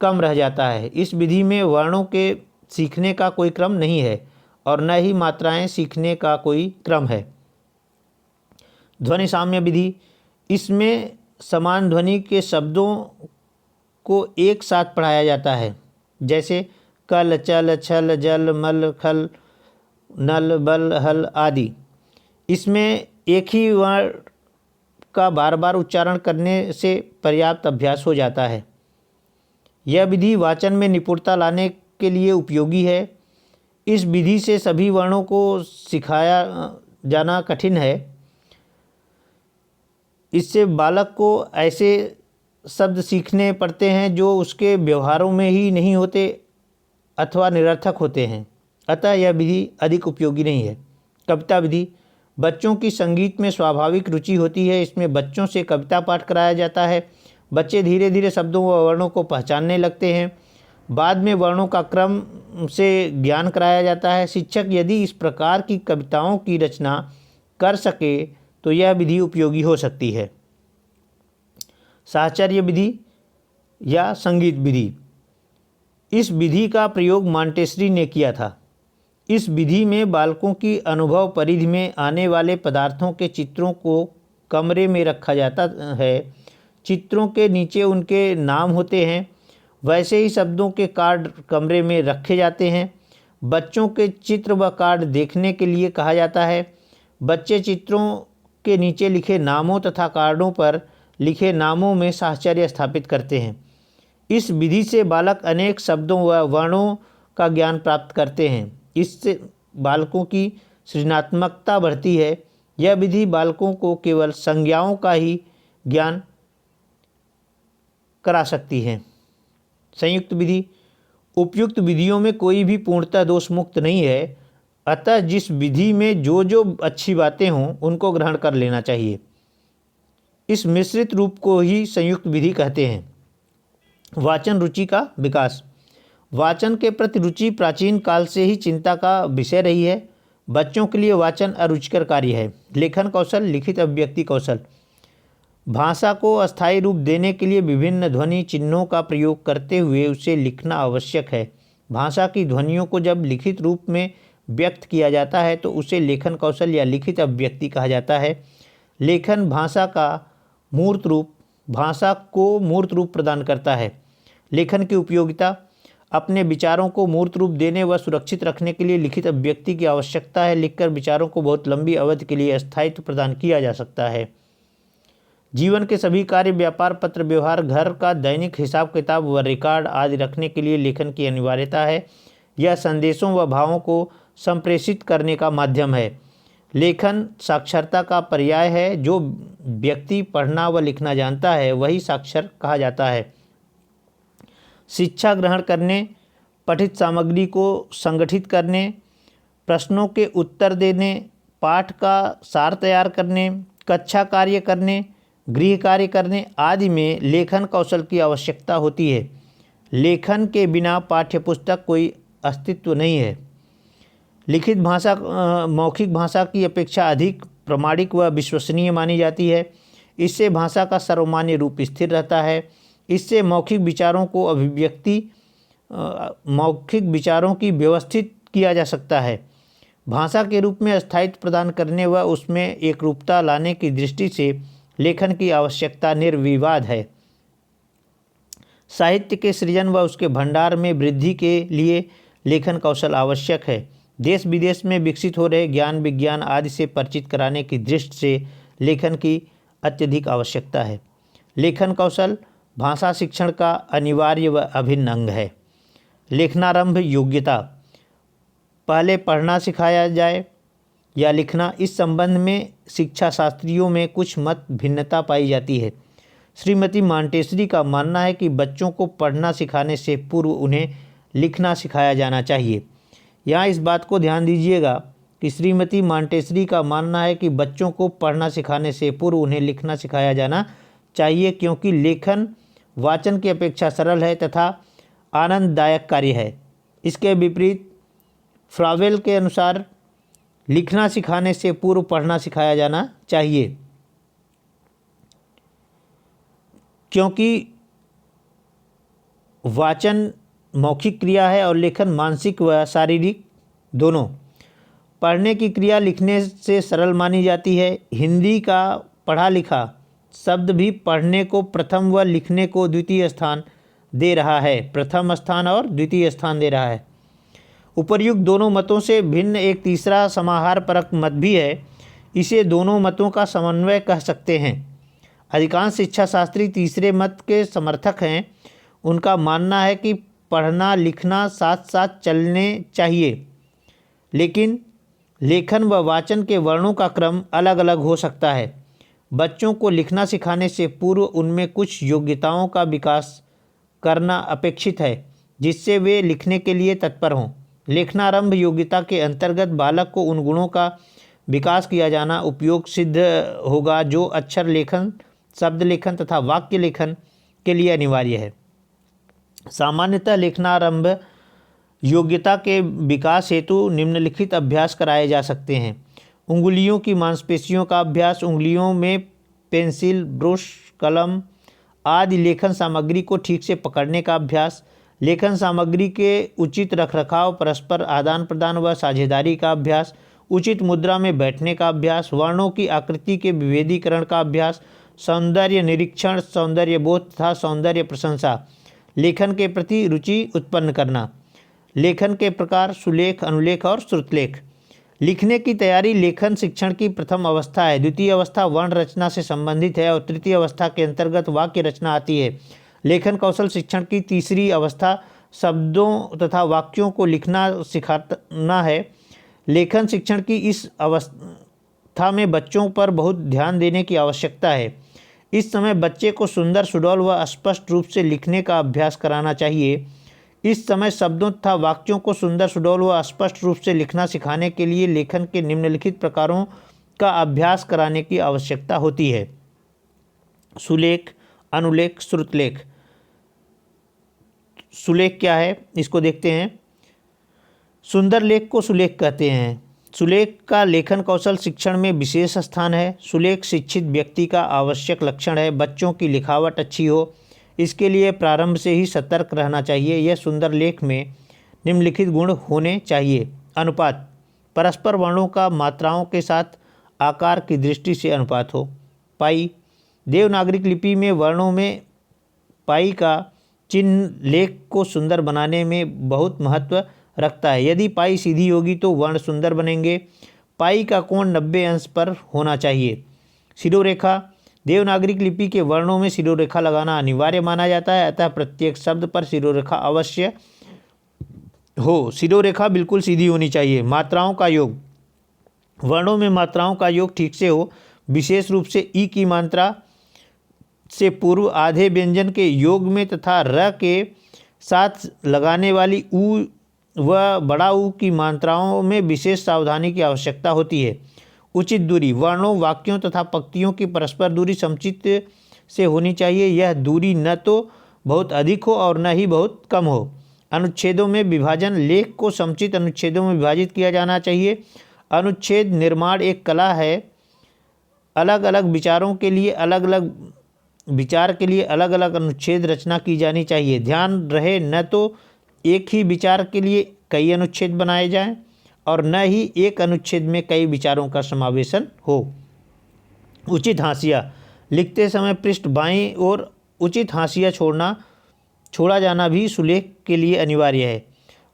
कम रह जाता है। इस विधि में वर्णों के सीखने का कोई क्रम नहीं है और न ही मात्राएं सीखने का कोई क्रम है। ध्वनि साम्य विधि, इसमें समान ध्वनि के शब्दों को एक साथ पढ़ाया जाता है। जैसे कल, चल, छल, जल, मल, खल, नल, बल, हल आदि। इसमें एक ही वर्ण का बार बार उच्चारण करने से पर्याप्त अभ्यास हो जाता है। यह विधि वाचन में निपुणता लाने के लिए उपयोगी है। इस विधि से सभी वर्णों को सिखाया जाना कठिन है। इससे बालक को ऐसे शब्द सीखने पड़ते हैं जो उसके व्यवहारों में ही नहीं होते अथवा निरर्थक होते हैं। अतः यह विधि अधिक उपयोगी नहीं है। कविता विधि, बच्चों की संगीत में स्वाभाविक रुचि होती है। इसमें बच्चों से कविता पाठ कराया जाता है। बच्चे धीरे धीरे शब्दों व वर्णों को पहचानने लगते हैं। बाद में वर्णों का क्रम से ज्ञान कराया जाता है। शिक्षक यदि इस प्रकार की कविताओं की रचना कर सके तो यह विधि उपयोगी हो सकती है। साहचर्य विधि या संगीत विधि, इस विधि का प्रयोग मॉन्टेसरी ने किया था। इस विधि में बालकों की अनुभव परिधि में आने वाले पदार्थों के चित्रों को कमरे में रखा जाता है। चित्रों के नीचे उनके नाम होते हैं। वैसे ही शब्दों के कार्ड कमरे में रखे जाते हैं। बच्चों के चित्र व कार्ड देखने के लिए कहा जाता है। बच्चे चित्रों के नीचे लिखे नामों तथा कार्डों पर लिखे नामों में साहचर्य स्थापित करते हैं। इस विधि से बालक अनेक शब्दों व वर्णों का ज्ञान प्राप्त करते हैं। इससे बालकों की सृजनात्मकता बढ़ती है। यह विधि बालकों को केवल संज्ञाओं का ही ज्ञान करा सकती है। संयुक्त विधि, उपयुक्त विधियों में कोई भी पूर्णतः दोष मुक्त नहीं है। अतः जिस विधि में जो जो अच्छी बातें हों उनको ग्रहण कर लेना चाहिए। इस मिश्रित रूप को ही संयुक्त विधि कहते हैं। वाचन रुचि का विकास, वाचन के प्रति रुचि प्राचीन काल से ही चिंता का विषय रही है। बच्चों के लिए वाचन अरुचिकर कार्य है। लेखन कौशल, लिखित अभिव्यक्ति कौशल, भाषा को अस्थायी रूप देने के लिए विभिन्न ध्वनि चिन्हों का प्रयोग करते हुए उसे लिखना आवश्यक है। भाषा की ध्वनियों को जब लिखित रूप में व्यक्त किया जाता है तो उसे लेखन कौशल या लिखित अभिव्यक्ति कहा जाता है। लेखन भाषा को मूर्त रूप प्रदान करता है। लेखन की उपयोगिता, अपने विचारों को मूर्त रूप देने व सुरक्षित रखने के लिए लिखित अभिव्यक्ति की आवश्यकता है। लिखकर विचारों को बहुत लंबी अवधि के लिए स्थायित्व प्रदान किया जा सकता है। जीवन के सभी कार्य, व्यापार, पत्र व्यवहार, घर का दैनिक हिसाब किताब व रिकॉर्ड आदि रखने के लिए लेखन की अनिवार्यता है। यह संदेशों व भावों को संप्रेषित करने का माध्यम है। लेखन साक्षरता का पर्याय है। जो व्यक्ति पढ़ना व लिखना जानता है वही साक्षर कहा जाता है। शिक्षा ग्रहण करने, पठित सामग्री को संगठित करने, प्रश्नों के उत्तर देने, पाठ का सार तैयार करने, कक्षा कार्य करने, गृह कार्य करने आदि में लेखन कौशल की आवश्यकता होती है। लेखन के बिना पाठ्यपुस्तक कोई अस्तित्व नहीं है। लिखित भाषा मौखिक भाषा की अपेक्षा अधिक प्रामाणिक व विश्वसनीय मानी जाती है। इससे भाषा का सर्वमान्य रूप स्थिर रहता है। इससे मौखिक विचारों की व्यवस्थित किया जा सकता है। भाषा के रूप में स्थायित्व प्रदान करने व उसमें एकरूपता लाने की दृष्टि से लेखन की आवश्यकता निर्विवाद है। साहित्य के सृजन व उसके भंडार में वृद्धि के लिए लेखन कौशल आवश्यक है। देश विदेश में विकसित हो रहे ज्ञान विज्ञान आदि से परिचित कराने की दृष्टि से लेखन की अत्यधिक आवश्यकता है। लेखन कौशल भाषा शिक्षण का अनिवार्य व अभिन्न अंग है। लेखनारंभ योग्यता, पहले पढ़ना सिखाया जाए या लिखना, इस संबंध में शिक्षा शास्त्रियों में कुछ मत भिन्नता पाई जाती है। श्रीमती मॉन्टेसरी का मानना है कि बच्चों को पढ़ना सिखाने से पूर्व उन्हें लिखना सिखाया जाना चाहिए। यहाँ इस बात को ध्यान दीजिएगा कि श्रीमती मॉन्टेसरी का मानना है कि बच्चों को पढ़ना सिखाने से पूर्व उन्हें लिखना सिखाया जाना चाहिए, क्योंकि लेखन वाचन की अपेक्षा सरल है तथा आनंददायक कार्य है। इसके विपरीत फ्रावेल के अनुसार लिखना सिखाने से पूर्व पढ़ना सिखाया जाना चाहिए, क्योंकि वाचन मौखिक क्रिया है और लेखन मानसिक व शारीरिक दोनों। पढ़ने की क्रिया लिखने से सरल मानी जाती है। हिंदी का पढ़ा लिखा शब्द भी पढ़ने को प्रथम व लिखने को द्वितीय स्थान दे रहा है। प्रथम स्थान और द्वितीय स्थान दे रहा है। उपर्युक्त दोनों मतों से भिन्न एक तीसरा समाहारपरक मत भी है। इसे दोनों मतों का समन्वय कह सकते हैं। अधिकांश शिक्षा शास्त्री तीसरे मत के समर्थक हैं। उनका मानना है कि पढ़ना लिखना साथ साथ चलने चाहिए, लेकिन लेखन व वाचन के वर्णों का क्रम अलग अलग हो सकता है। बच्चों को लिखना सिखाने से पूर्व उनमें कुछ योग्यताओं का विकास करना अपेक्षित है, जिससे वे लिखने के लिए तत्पर हों। लेखनारंभ योग्यता के अंतर्गत बालक को उन गुणों का विकास किया जाना उपयोग सिद्ध होगा जो अक्षर लेखन, शब्द लेखन तथा वाक्य लेखन के लिए अनिवार्य है। सामान्यतः लेखनारंभ योग्यता के विकास हेतु निम्नलिखित अभ्यास कराए जा सकते हैं। उंगलियों की मांसपेशियों का अभ्यास, उंगलियों में पेंसिल, ब्रश, कलम आदि लेखन सामग्री को ठीक से पकड़ने का अभ्यास, लेखन सामग्री के उचित रखरखाव, परस्पर आदान प्रदान व साझेदारी का अभ्यास, उचित मुद्रा में बैठने का अभ्यास, वर्णों की आकृति के विभेदीकरण का अभ्यास, सौंदर्य निरीक्षण, सौंदर्य बोध तथा सौंदर्य प्रशंसा, लेखन के प्रति रुचि उत्पन्न करना। लेखन के प्रकार सुलेख, अनुलेख और श्रुतलेख। लिखने की तैयारी लेखन शिक्षण की प्रथम अवस्था है। द्वितीय अवस्था वर्ण रचना से संबंधित है और तृतीय अवस्था के अंतर्गत वाक्य रचना आती है। लेखन कौशल शिक्षण की तीसरी अवस्था शब्दों तथा वाक्यों को लिखना सिखाना है। लेखन शिक्षण की इस अवस्था में बच्चों पर बहुत ध्यान देने की आवश्यकता है। इस समय बच्चे को सुंदर, सुडौल व स्पष्ट रूप से लिखने का अभ्यास कराना चाहिए। इस समय शब्दों तथा वाक्यों को सुंदर, सुडौल व स्पष्ट रूप से लिखना सिखाने के लिए लेखन के निम्नलिखित प्रकारों का अभ्यास कराने की आवश्यकता होती है। सुलेख, अनुलेख, श्रुतलेख। सुलेख क्या है, इसको देखते हैं। सुंदर लेख को सुलेख कहते हैं। सुलेख का लेखन कौशल शिक्षण में विशेष स्थान है। सुलेख शिक्षित व्यक्ति का आवश्यक लक्षण है। बच्चों की लिखावट अच्छी हो, इसके लिए प्रारंभ से ही सतर्क रहना चाहिए। यह सुंदर लेख में निम्नलिखित गुण होने चाहिए। अनुपात, परस्पर वर्णों का मात्राओं के साथ आकार की दृष्टि से अनुपात हो। पाई, देवनागरिक लिपि में वर्णों में पाई का चिन्ह लेख को सुंदर बनाने में बहुत महत्व रखता है। यदि पाई सीधी होगी तो वर्ण सुंदर बनेंगे। पाई का कोण 90 अंश पर होना चाहिए। शिरोरेखा, देवनागरी लिपि के वर्णों में सिरोरेखा लगाना अनिवार्य माना जाता है, अतः प्रत्येक शब्द पर सिरोरेखा अवश्य हो। सिरोरेखा बिल्कुल सीधी होनी चाहिए। मात्राओं का योग, वर्णों में मात्राओं का योग ठीक से हो, विशेष रूप से ई की मात्रा से पूर्व आधे व्यंजन के योग में तथा र के साथ लगाने वाली ऊ व बड़ा ऊ की मात्राओं में विशेष सावधानी की आवश्यकता होती है। उचित दूरी, वर्णों, वाक्यों तथा पंक्तियों की परस्पर दूरी समुचित से होनी चाहिए। यह दूरी न तो बहुत अधिक हो और न ही बहुत कम हो। अनुच्छेदों में विभाजन, लेख को समुचित अनुच्छेदों में विभाजित किया जाना चाहिए। अनुच्छेद निर्माण एक कला है। अलग अलग विचारों के लिए अलग अलग अनुच्छेद रचना की जानी चाहिए। ध्यान रहे, न तो एक ही विचार के लिए कई अनुच्छेद बनाए जाएं और न ही एक अनुच्छेद में कई विचारों का समावेशन हो। उचित हाशिया, लिखते समय पृष्ठ बाईं ओर उचित हाशिया छोड़ा जाना भी सुलेख के लिए अनिवार्य है।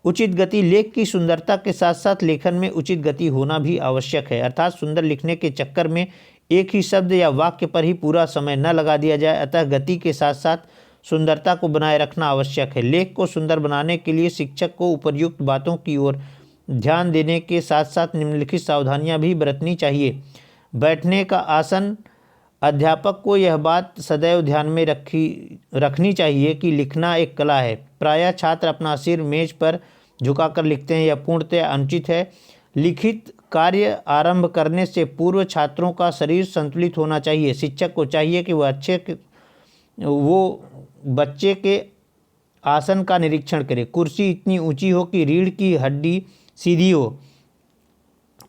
उचित गति, लेख की सुंदरता के साथ साथ लेखन में उचित गति होना भी आवश्यक है, अर्थात सुंदर लिखने के चक्कर में एक ही शब्द या वाक्य पर ही पूरा समय न लगा दिया जाए। अतः गति के साथ साथ सुंदरता को बनाए रखना आवश्यक है। लेख को सुंदर बनाने के लिए शिक्षक को उपर्युक्त बातों की ओर ध्यान देने के साथ साथ निम्नलिखित सावधानियां भी बरतनी चाहिए। बैठने का आसन, अध्यापक को यह बात सदैव ध्यान में रखनी चाहिए कि लिखना एक कला है। प्रायः छात्र अपना सिर मेज पर झुकाकर लिखते हैं, यह पूर्णतः अनुचित है। लिखित कार्य आरंभ करने से पूर्व छात्रों का शरीर संतुलित होना चाहिए। शिक्षक को चाहिए कि वो बच्चे के आसन का निरीक्षण करे। कुर्सी इतनी ऊंची हो कि रीढ़ की हड्डी सीधी हो।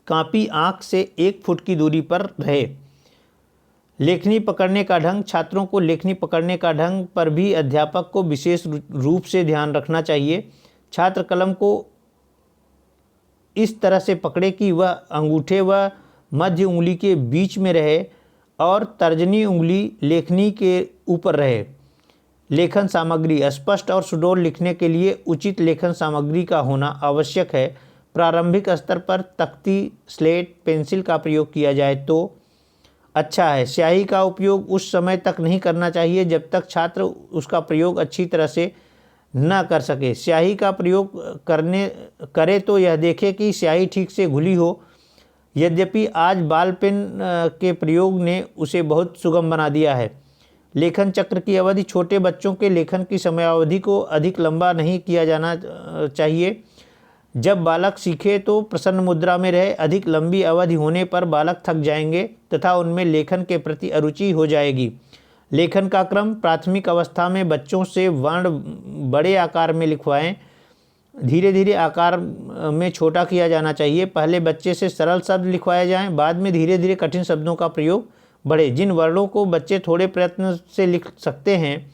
कापी आँख से 1 फुट की दूरी पर रहे। लेखनी पकड़ने का ढंग, छात्रों को लेखनी पकड़ने का ढंग पर भी अध्यापक को विशेष रूप से ध्यान रखना चाहिए। छात्र कलम को इस तरह से पकड़े कि वह अंगूठे व मध्य उंगली के बीच में रहे और तर्जनी उंगली लेखनी के ऊपर रहे। लेखन सामग्री, स्पष्ट और सुडौल लिखने के लिए उचित लेखन सामग्री का होना आवश्यक है। प्रारंभिक स्तर पर तख्ती, स्लेट, पेंसिल का प्रयोग किया जाए तो अच्छा है। स्याही का उपयोग उस समय तक नहीं करना चाहिए जब तक छात्र उसका प्रयोग अच्छी तरह से न कर सके। स्याही का प्रयोग करे तो यह देखे कि स्याही ठीक से घुली हो। यद्यपि आज बॉल पेन के प्रयोग ने उसे बहुत सुगम बना दिया है। लेखन चक्र की अवधि, छोटे बच्चों के लेखन की समयावधि को अधिक लंबा नहीं किया जाना चाहिए। जब बालक सीखे तो प्रसन्न मुद्रा में रहे। अधिक लंबी अवधि होने पर बालक थक जाएंगे तथा उनमें लेखन के प्रति अरुचि हो जाएगी। लेखन का क्रम, प्राथमिक अवस्था में बच्चों से वर्ण बड़े आकार में लिखवाएं। धीरे धीरे आकार में छोटा किया जाना चाहिए। पहले बच्चे से सरल शब्द लिखवाए जाएं, बाद में धीरे धीरे कठिन शब्दों का प्रयोग बढ़े। जिन वर्णों को बच्चे थोड़े प्रयत्न से लिख सकते हैं,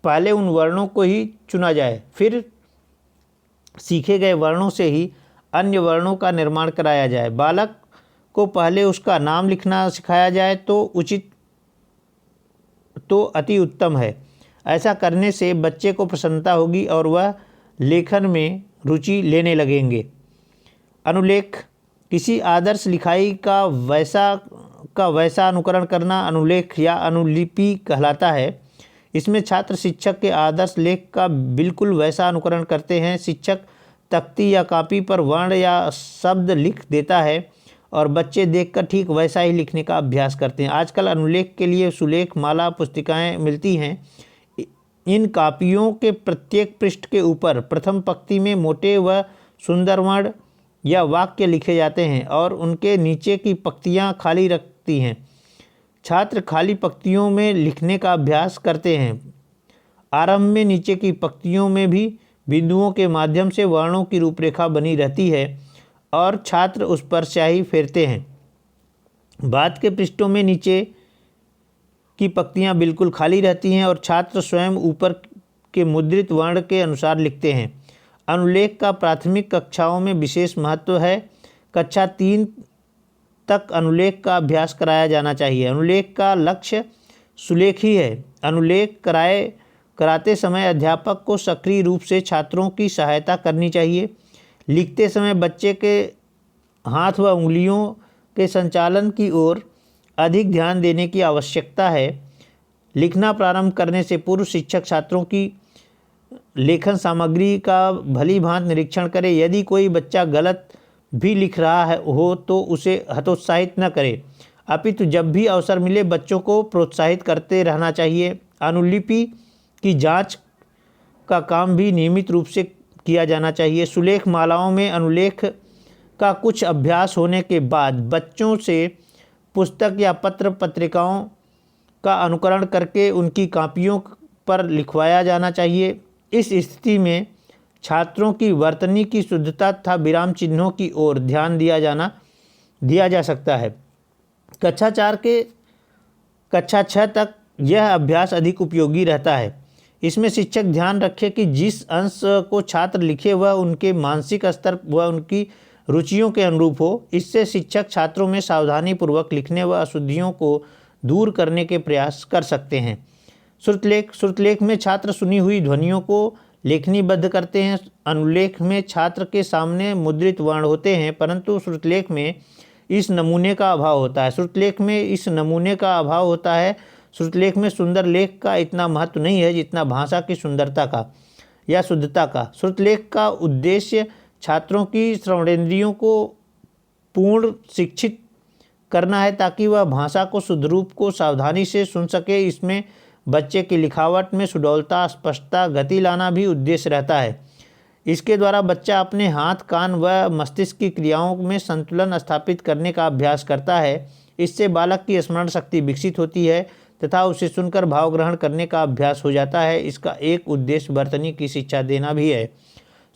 पहले उन वर्णों को ही चुना जाए, फिर सीखे गए वर्णों से ही अन्य वर्णों का निर्माण कराया जाए। बालक को पहले उसका नाम लिखना सिखाया जाए तो अति उत्तम है। ऐसा करने से बच्चे को प्रसन्नता होगी और वह लेखन में रुचि लेने लगेंगे। अनुलेख, किसी आदर्श लिखाई का वैसा अनुकरण करना अनुलेख या अनुलिपि कहलाता है। इसमें छात्र शिक्षक के आदर्श लेख का बिल्कुल वैसा अनुकरण करते हैं। शिक्षक तख्ती या कॉपी पर वर्ण या शब्द लिख देता है और बच्चे देखकर ठीक वैसा ही लिखने का अभ्यास करते हैं। आजकल अनुलेख के लिए सुलेख माला पुस्तिकाएं मिलती हैं। इन कापियों के प्रत्येक पृष्ठ के ऊपर प्रथम पंक्ति में मोटे व सुंदर वर्ण या वाक्य लिखे जाते हैं और उनके नीचे की पंक्तियां खाली रखती हैं। छात्र खाली पंक्तियों में लिखने का अभ्यास करते हैं। आरंभ में नीचे की पंक्तियों में भी बिंदुओं के माध्यम से वर्णों की रूपरेखा बनी रहती है और छात्र उस पर स्याही फेरते हैं। बाद के पृष्ठों में नीचे की पंक्तियां बिल्कुल खाली रहती हैं और छात्र स्वयं ऊपर के मुद्रित वर्ण के अनुसार लिखते हैं। अनुलेख का प्राथमिक कक्षाओं में विशेष महत्व है। कक्षा 3 तक अनुलेख का अभ्यास कराया जाना चाहिए। अनुलेख का लक्ष्य सुलेख ही है। अनुलेख कराते समय अध्यापक को सक्रिय रूप से छात्रों की सहायता करनी चाहिए। लिखते समय बच्चे के हाथ व उंगलियों के संचालन की ओर अधिक ध्यान देने की आवश्यकता है। लिखना प्रारंभ करने से पूर्व शिक्षक छात्रों की लेखन सामग्री का भली भांति निरीक्षण करें। यदि कोई बच्चा गलत भी लिख रहा हो तो उसे हतोत्साहित न करें, अपितु जब भी अवसर मिले बच्चों को प्रोत्साहित करते रहना चाहिए। अनुलिपि की जांच का काम भी नियमित रूप से किया जाना चाहिए। सुलेख मालाओं में अनुलेख का कुछ अभ्यास होने के बाद बच्चों से पुस्तक या पत्र पत्रिकाओं का अनुकरण करके उनकी कॉपियों पर लिखवाया जाना चाहिए। इस स्थिति में छात्रों की वर्तनी की शुद्धता तथा विराम चिन्हों की ओर ध्यान दिया जा सकता है। कक्षा 6 तक यह अभ्यास अधिक उपयोगी रहता है। इसमें शिक्षक ध्यान रखे कि जिस अंश को छात्र लिखे वह उनके मानसिक स्तर व उनकी रुचियों के अनुरूप हो। इससे शिक्षक छात्रों में सावधानीपूर्वक लिखने व अशुद्धियों को दूर करने के प्रयास कर सकते हैं। श्रुतलेख में छात्र सुनी हुई ध्वनियों को लेखनीबद्ध करते हैं। अनुलेख में छात्र के सामने मुद्रित वर्ण होते हैं, परंतु श्रुतलेख में इस नमूने का अभाव होता है। श्रुतलेख में सुंदर लेख का इतना महत्व नहीं है जितना भाषा की सुंदरता का या शुद्धता का। श्रुतलेख का उद्देश्य छात्रों की श्रवणेंद्रियों को पूर्ण शिक्षित करना है ताकि वह भाषा को शुद्ध रूप को सावधानी से सुन सके। इसमें बच्चे की लिखावट में सुडौलता, स्पष्टता, गति लाना भी उद्देश्य रहता है। इसके द्वारा बच्चा अपने हाथ, कान व मस्तिष्क की क्रियाओं में संतुलन स्थापित करने का अभ्यास करता है। इससे बालक की स्मरण शक्ति विकसित होती है तथा उसे सुनकर भाव ग्रहण करने का अभ्यास हो जाता है। इसका एक उद्देश्य वर्तनी की शिक्षा देना भी है।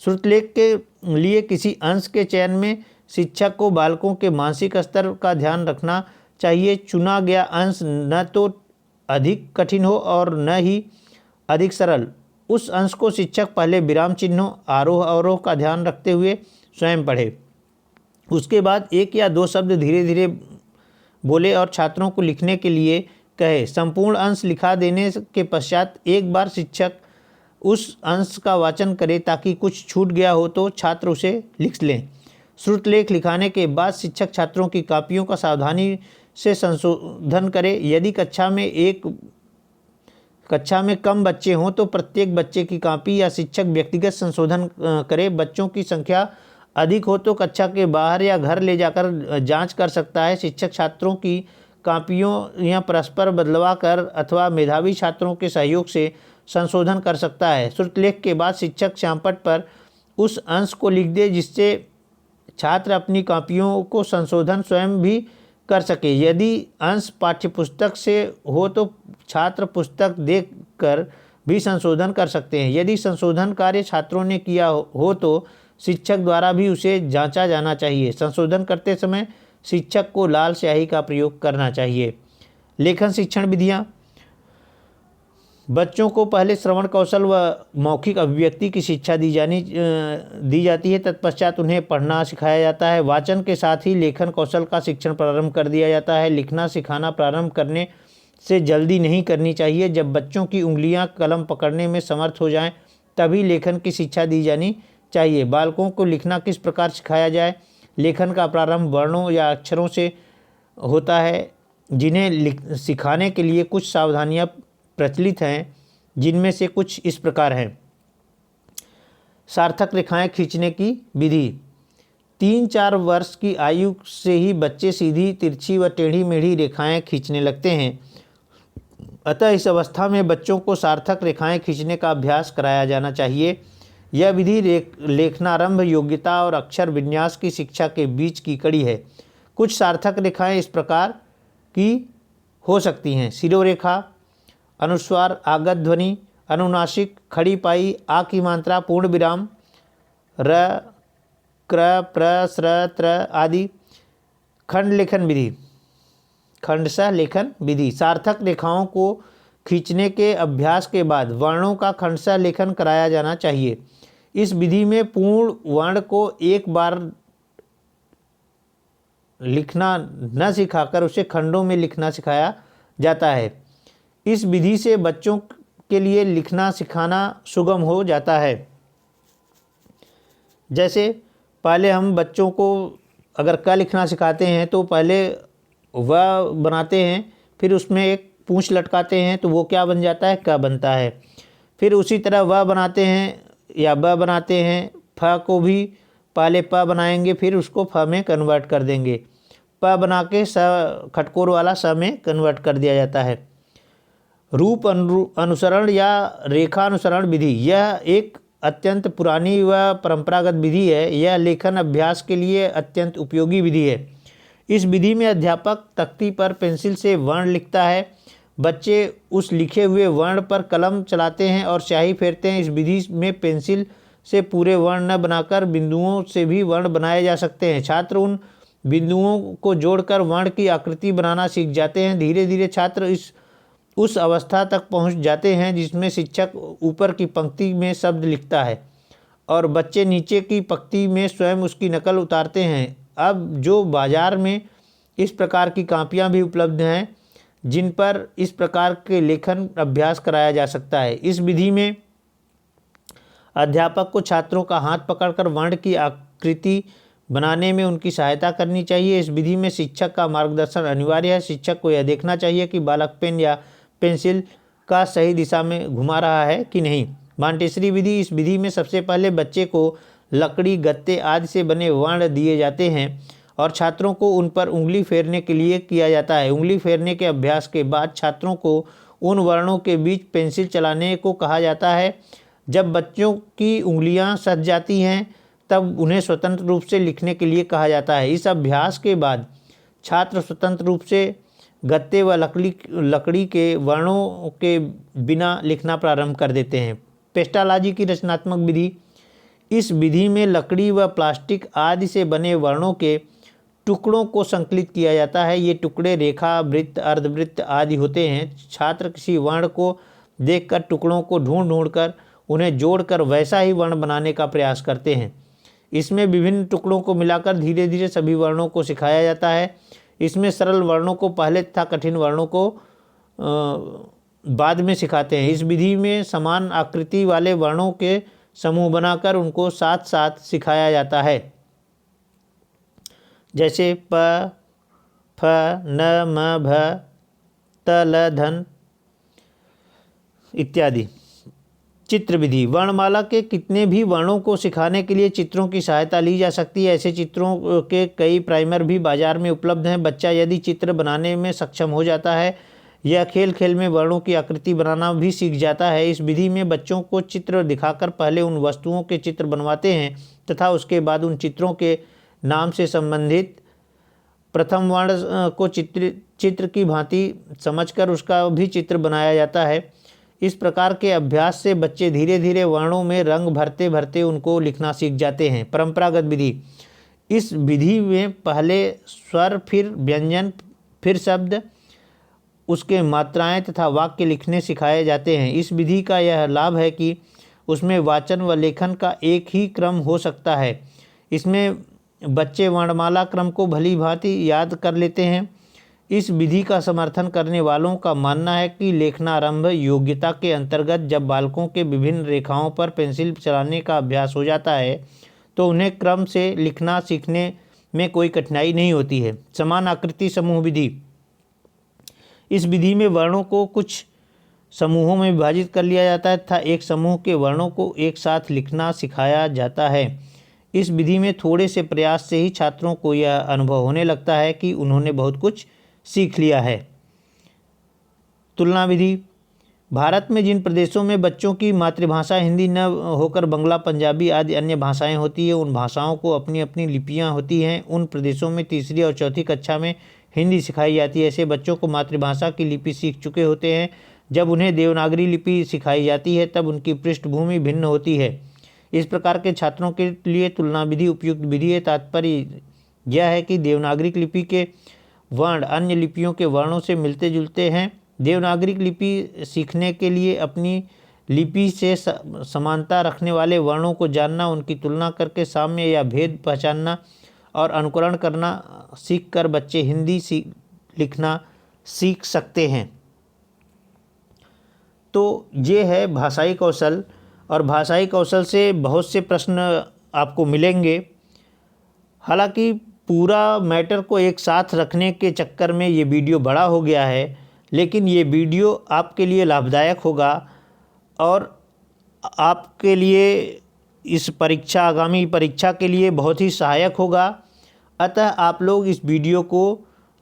श्रुतलेख के लिए किसी अंश के चयन में शिक्षक को बालकों के मानसिक स्तर का ध्यान रखना चाहिए। चुना गया अंश न तो अधिक कठिन हो और न ही अधिक सरल। उस अंश को शिक्षक पहले विराम चिन्हों, आरोह अवरोह का ध्यान रखते हुए स्वयं पढ़े। उसके बाद 1 या 2 शब्द धीरे धीरे बोले और छात्रों को लिखने के लिए कहे। संपूर्ण अंश लिखा देने के पश्चात एक बार शिक्षक उस अंश का वाचन करे ताकि कुछ छूट गया हो तो छात्र उसे लिख लें। श्रुतलेख लिखाने के बाद शिक्षक छात्रों की कॉपियों का सावधानी से संशोधन करे। यदि कक्षा में कम बच्चे हों तो प्रत्येक बच्चे की कॉपी या शिक्षक व्यक्तिगत संशोधन करे। बच्चों की संख्या अधिक हो तो कक्षा के बाहर या घर ले जाकर जांच कर सकता है। शिक्षक छात्रों की कॉपियों या परस्पर बदलवा कर अथवा मेधावी छात्रों के सहयोग से संशोधन कर सकता है। श्रुतलेख के बाद शिक्षक श्यामपट्ट पर उस अंश को लिख दे जिससे छात्र अपनी कॉपियों को संशोधन स्वयं भी कर सके। यदि अंश पाठ्यपुस्तक से हो तो छात्र पुस्तक देखकर भी संशोधन कर सकते हैं। यदि संशोधन कार्य छात्रों ने किया हो तो शिक्षक द्वारा भी उसे जांचा जाना चाहिए। संशोधन करते समय शिक्षक को लाल स्याही का प्रयोग करना चाहिए। लेखन शिक्षण विधियाँ। बच्चों को पहले श्रवण कौशल व मौखिक अभिव्यक्ति की शिक्षा दी जाती है। तत्पश्चात उन्हें पढ़ना सिखाया जाता है। वाचन के साथ ही लेखन कौशल का शिक्षण प्रारंभ कर दिया जाता है। लिखना सिखाना प्रारंभ करने से जल्दी नहीं करनी चाहिए। जब बच्चों की उंगलियां कलम पकड़ने में समर्थ हो जाएं तभी लेखन की शिक्षा दी जानी चाहिए। बालकों को लिखना किस प्रकार सिखाया जाए। लेखन का प्रारंभ वर्णों या अक्षरों से होता है जिन्हें सिखाने के लिए कुछ सावधानियाँ प्रचलित हैं, जिनमें से कुछ इस प्रकार हैं। सार्थक रेखाएं खींचने की विधि। 3-4 वर्ष की आयु से ही बच्चे सीधी, तिरछी व टेढ़ी मेढ़ी रेखाएं खींचने लगते हैं। अतः इस अवस्था में बच्चों को सार्थक रेखाएं खींचने का अभ्यास कराया जाना चाहिए। यह विधि लेखनारंभ, योग्यता और अक्षर विन्यास की शिक्षा के बीच की कड़ी है। कुछ सार्थक रेखाएं इस प्रकार की हो सकती हैं। शिरोरेखा, अनुस्वार, आगत ध्वनि, अनुनासिक, खड़ी पाई, आ की मात्रा, पूर्ण विराम, र, क्र, प्र, स्र, त्र आदि। खंड लेखन विधि, खंडशः लेखन विधि। सार्थक रेखाओं को खींचने के अभ्यास के बाद वर्णों का खंडशः लेखन कराया जाना चाहिए। इस विधि में पूर्ण वर्ण को एक बार लिखना न सिखाकर उसे खंडों में लिखना सिखाया जाता है। इस विधि से बच्चों के लिए लिखना सिखाना सुगम हो जाता है। जैसे पहले हम बच्चों को अगर क लिखना सिखाते हैं तो पहले व बनाते हैं, फिर उसमें एक पूंछ लटकाते हैं तो वो क्या बन जाता है, क बनता है। फिर उसी तरह व बनाते हैं या ब बनाते हैं, फ को भी पहले प बनाएंगे फिर उसको फ में कन्वर्ट कर देंगे, प बना के स खटकोर वाला स में कन्वर्ट कर दिया जाता है। रूप अनुसरण या रेखा अनुसरण विधि, यह एक अत्यंत पुरानी व परंपरागत विधि है। यह लेखन अभ्यास के लिए अत्यंत उपयोगी विधि है। इस विधि में अध्यापक तख्ती पर पेंसिल से वर्ण लिखता है, बच्चे उस लिखे हुए वर्ण पर कलम चलाते हैं और स्याही फेरते हैं। इस विधि में पेंसिल से पूरे वर्ण न बनाकर बिंदुओं से भी वर्ण बनाए जा सकते हैं। छात्र उन बिंदुओं को जोड़कर वर्ण की आकृति बनाना सीख जाते हैं। धीरे धीरे छात्र उस अवस्था तक पहुंच जाते हैं जिसमें शिक्षक ऊपर की पंक्ति में शब्द लिखता है और बच्चे नीचे की पंक्ति में स्वयं उसकी नकल उतारते हैं। अब जो बाजार में इस प्रकार की कापियां भी उपलब्ध हैं जिन पर इस प्रकार के लेखन अभ्यास कराया जा सकता है। इस विधि में अध्यापक को छात्रों का हाथ पकड़कर वर्ण की आकृति बनाने में उनकी सहायता करनी चाहिए। इस विधि में शिक्षक का मार्गदर्शन अनिवार्य है। शिक्षक को यह देखना चाहिए कि बालक पेन या पेंसिल का सही दिशा में घुमा रहा है कि नहीं। मॉन्टेसरी विधि, इस विधि में सबसे पहले बच्चे को लकड़ी, गत्ते आदि से बने वर्ण दिए जाते हैं और छात्रों को उन पर उंगली फेरने के लिए किया जाता है। उंगली फेरने के अभ्यास के बाद छात्रों को उन वर्णों के बीच पेंसिल चलाने को कहा जाता है। जब बच्चों की उंगलियां सज जाती हैं तब उन्हें स्वतंत्र रूप से लिखने के लिए कहा जाता है। इस अभ्यास के बाद छात्र स्वतंत्र रूप से गत्ते व लकड़ी के वर्णों के बिना लिखना प्रारंभ कर देते हैं। पेस्टालॉजी की रचनात्मक विधि, इस विधि में लकड़ी व प्लास्टिक आदि से बने वर्णों के टुकड़ों को संकलित किया जाता है। ये टुकड़े रेखा, वृत्त, अर्धवृत्त आदि होते हैं। छात्र किसी वर्ण को देखकर टुकड़ों को ढूंढ कर उन्हें जोड़कर वैसा ही वर्ण बनाने का प्रयास करते हैं। इसमें विभिन्न टुकड़ों को मिलाकर धीरे धीरे सभी वर्णों को सिखाया जाता है। इसमें सरल वर्णों को पहले तथा कठिन वर्णों को बाद में सिखाते हैं। इस विधि में समान आकृति वाले वर्णों के समूह बनाकर उनको साथ साथ सिखाया जाता है, जैसे प, फ, न, म, भ, त, ल, धन इत्यादि। चित्र विधि, वर्णमाला के कितने भी वर्णों को सिखाने के लिए चित्रों की सहायता ली जा सकती है। ऐसे चित्रों के कई प्राइमर भी बाजार में उपलब्ध हैं। बच्चा यदि चित्र बनाने में सक्षम हो जाता है या खेल खेल में वर्णों की आकृति बनाना भी सीख जाता है। इस विधि में बच्चों को चित्र दिखाकर पहले उन वस्तुओं के चित्र बनवाते हैं तथा उसके बाद उन चित्रों के नाम से संबंधित प्रथम वर्ण को चित्र की भांति समझकर उसका भी चित्र बनाया जाता है। इस प्रकार के अभ्यास से बच्चे धीरे धीरे वर्णों में रंग भरते भरते उनको लिखना सीख जाते हैं। परंपरागत विधि, इस विधि में पहले स्वर, फिर व्यंजन, फिर शब्द, उसके मात्राएं तथा वाक्य लिखने सिखाए जाते हैं। इस विधि का यह लाभ है कि उसमें वाचन व लेखन का एक ही क्रम हो सकता है। इसमें बच्चे वर्णमाला क्रम को भली भांति याद कर लेते हैं। इस विधि का समर्थन करने वालों का मानना है कि लेखनारंभ योग्यता के अंतर्गत जब बालकों के विभिन्न रेखाओं पर पेंसिल चलाने का अभ्यास हो जाता है तो उन्हें क्रम से लिखना सीखने में कोई कठिनाई नहीं होती है। समान आकृति समूह विधि, इस विधि में वर्णों को कुछ समूहों में विभाजित कर लिया जाता है तथा एक समूह के वर्णों को एक साथ लिखना सिखाया जाता है। इस विधि में थोड़े से प्रयास से ही छात्रों को यह अनुभव होने लगता है कि उन्होंने बहुत कुछ सीख लिया है। तुलना विधि, भारत में जिन प्रदेशों में बच्चों की मातृभाषा हिंदी न होकर बंगला, पंजाबी आदि अन्य भाषाएं होती हैं, उन भाषाओं को अपनी अपनी लिपियां होती हैं। उन प्रदेशों में तीसरी और चौथी कक्षा में हिंदी सिखाई जाती है। ऐसे बच्चों को मातृभाषा की लिपि सीख चुके होते हैं। जब उन्हें देवनागरी लिपि सिखाई जाती है तब उनकी पृष्ठभूमि भिन्न होती है। इस प्रकार के छात्रों के लिए तुलना विधि उपयुक्त विधि है। तात्पर्य यह है कि देवनागरी लिपि के वर्ण अन्य लिपियों के वर्णों से मिलते जुलते हैं। देवनागरी लिपि सीखने के लिए अपनी लिपि से समानता रखने वाले वर्णों को जानना, उनकी तुलना करके साम्य या भेद पहचानना और अनुकरण करना सीखकर बच्चे हिंदी लिखना सीख सकते हैं। तो ये है भाषाई कौशल, और भाषाई कौशल से बहुत से प्रश्न आपको मिलेंगे। हालांकि पूरा मैटर को एक साथ रखने के चक्कर में ये वीडियो बड़ा हो गया है, लेकिन ये वीडियो आपके लिए लाभदायक होगा और आपके लिए इस आगामी परीक्षा के लिए बहुत ही सहायक होगा। अतः आप लोग इस वीडियो को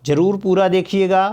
ज़रूर पूरा देखिएगा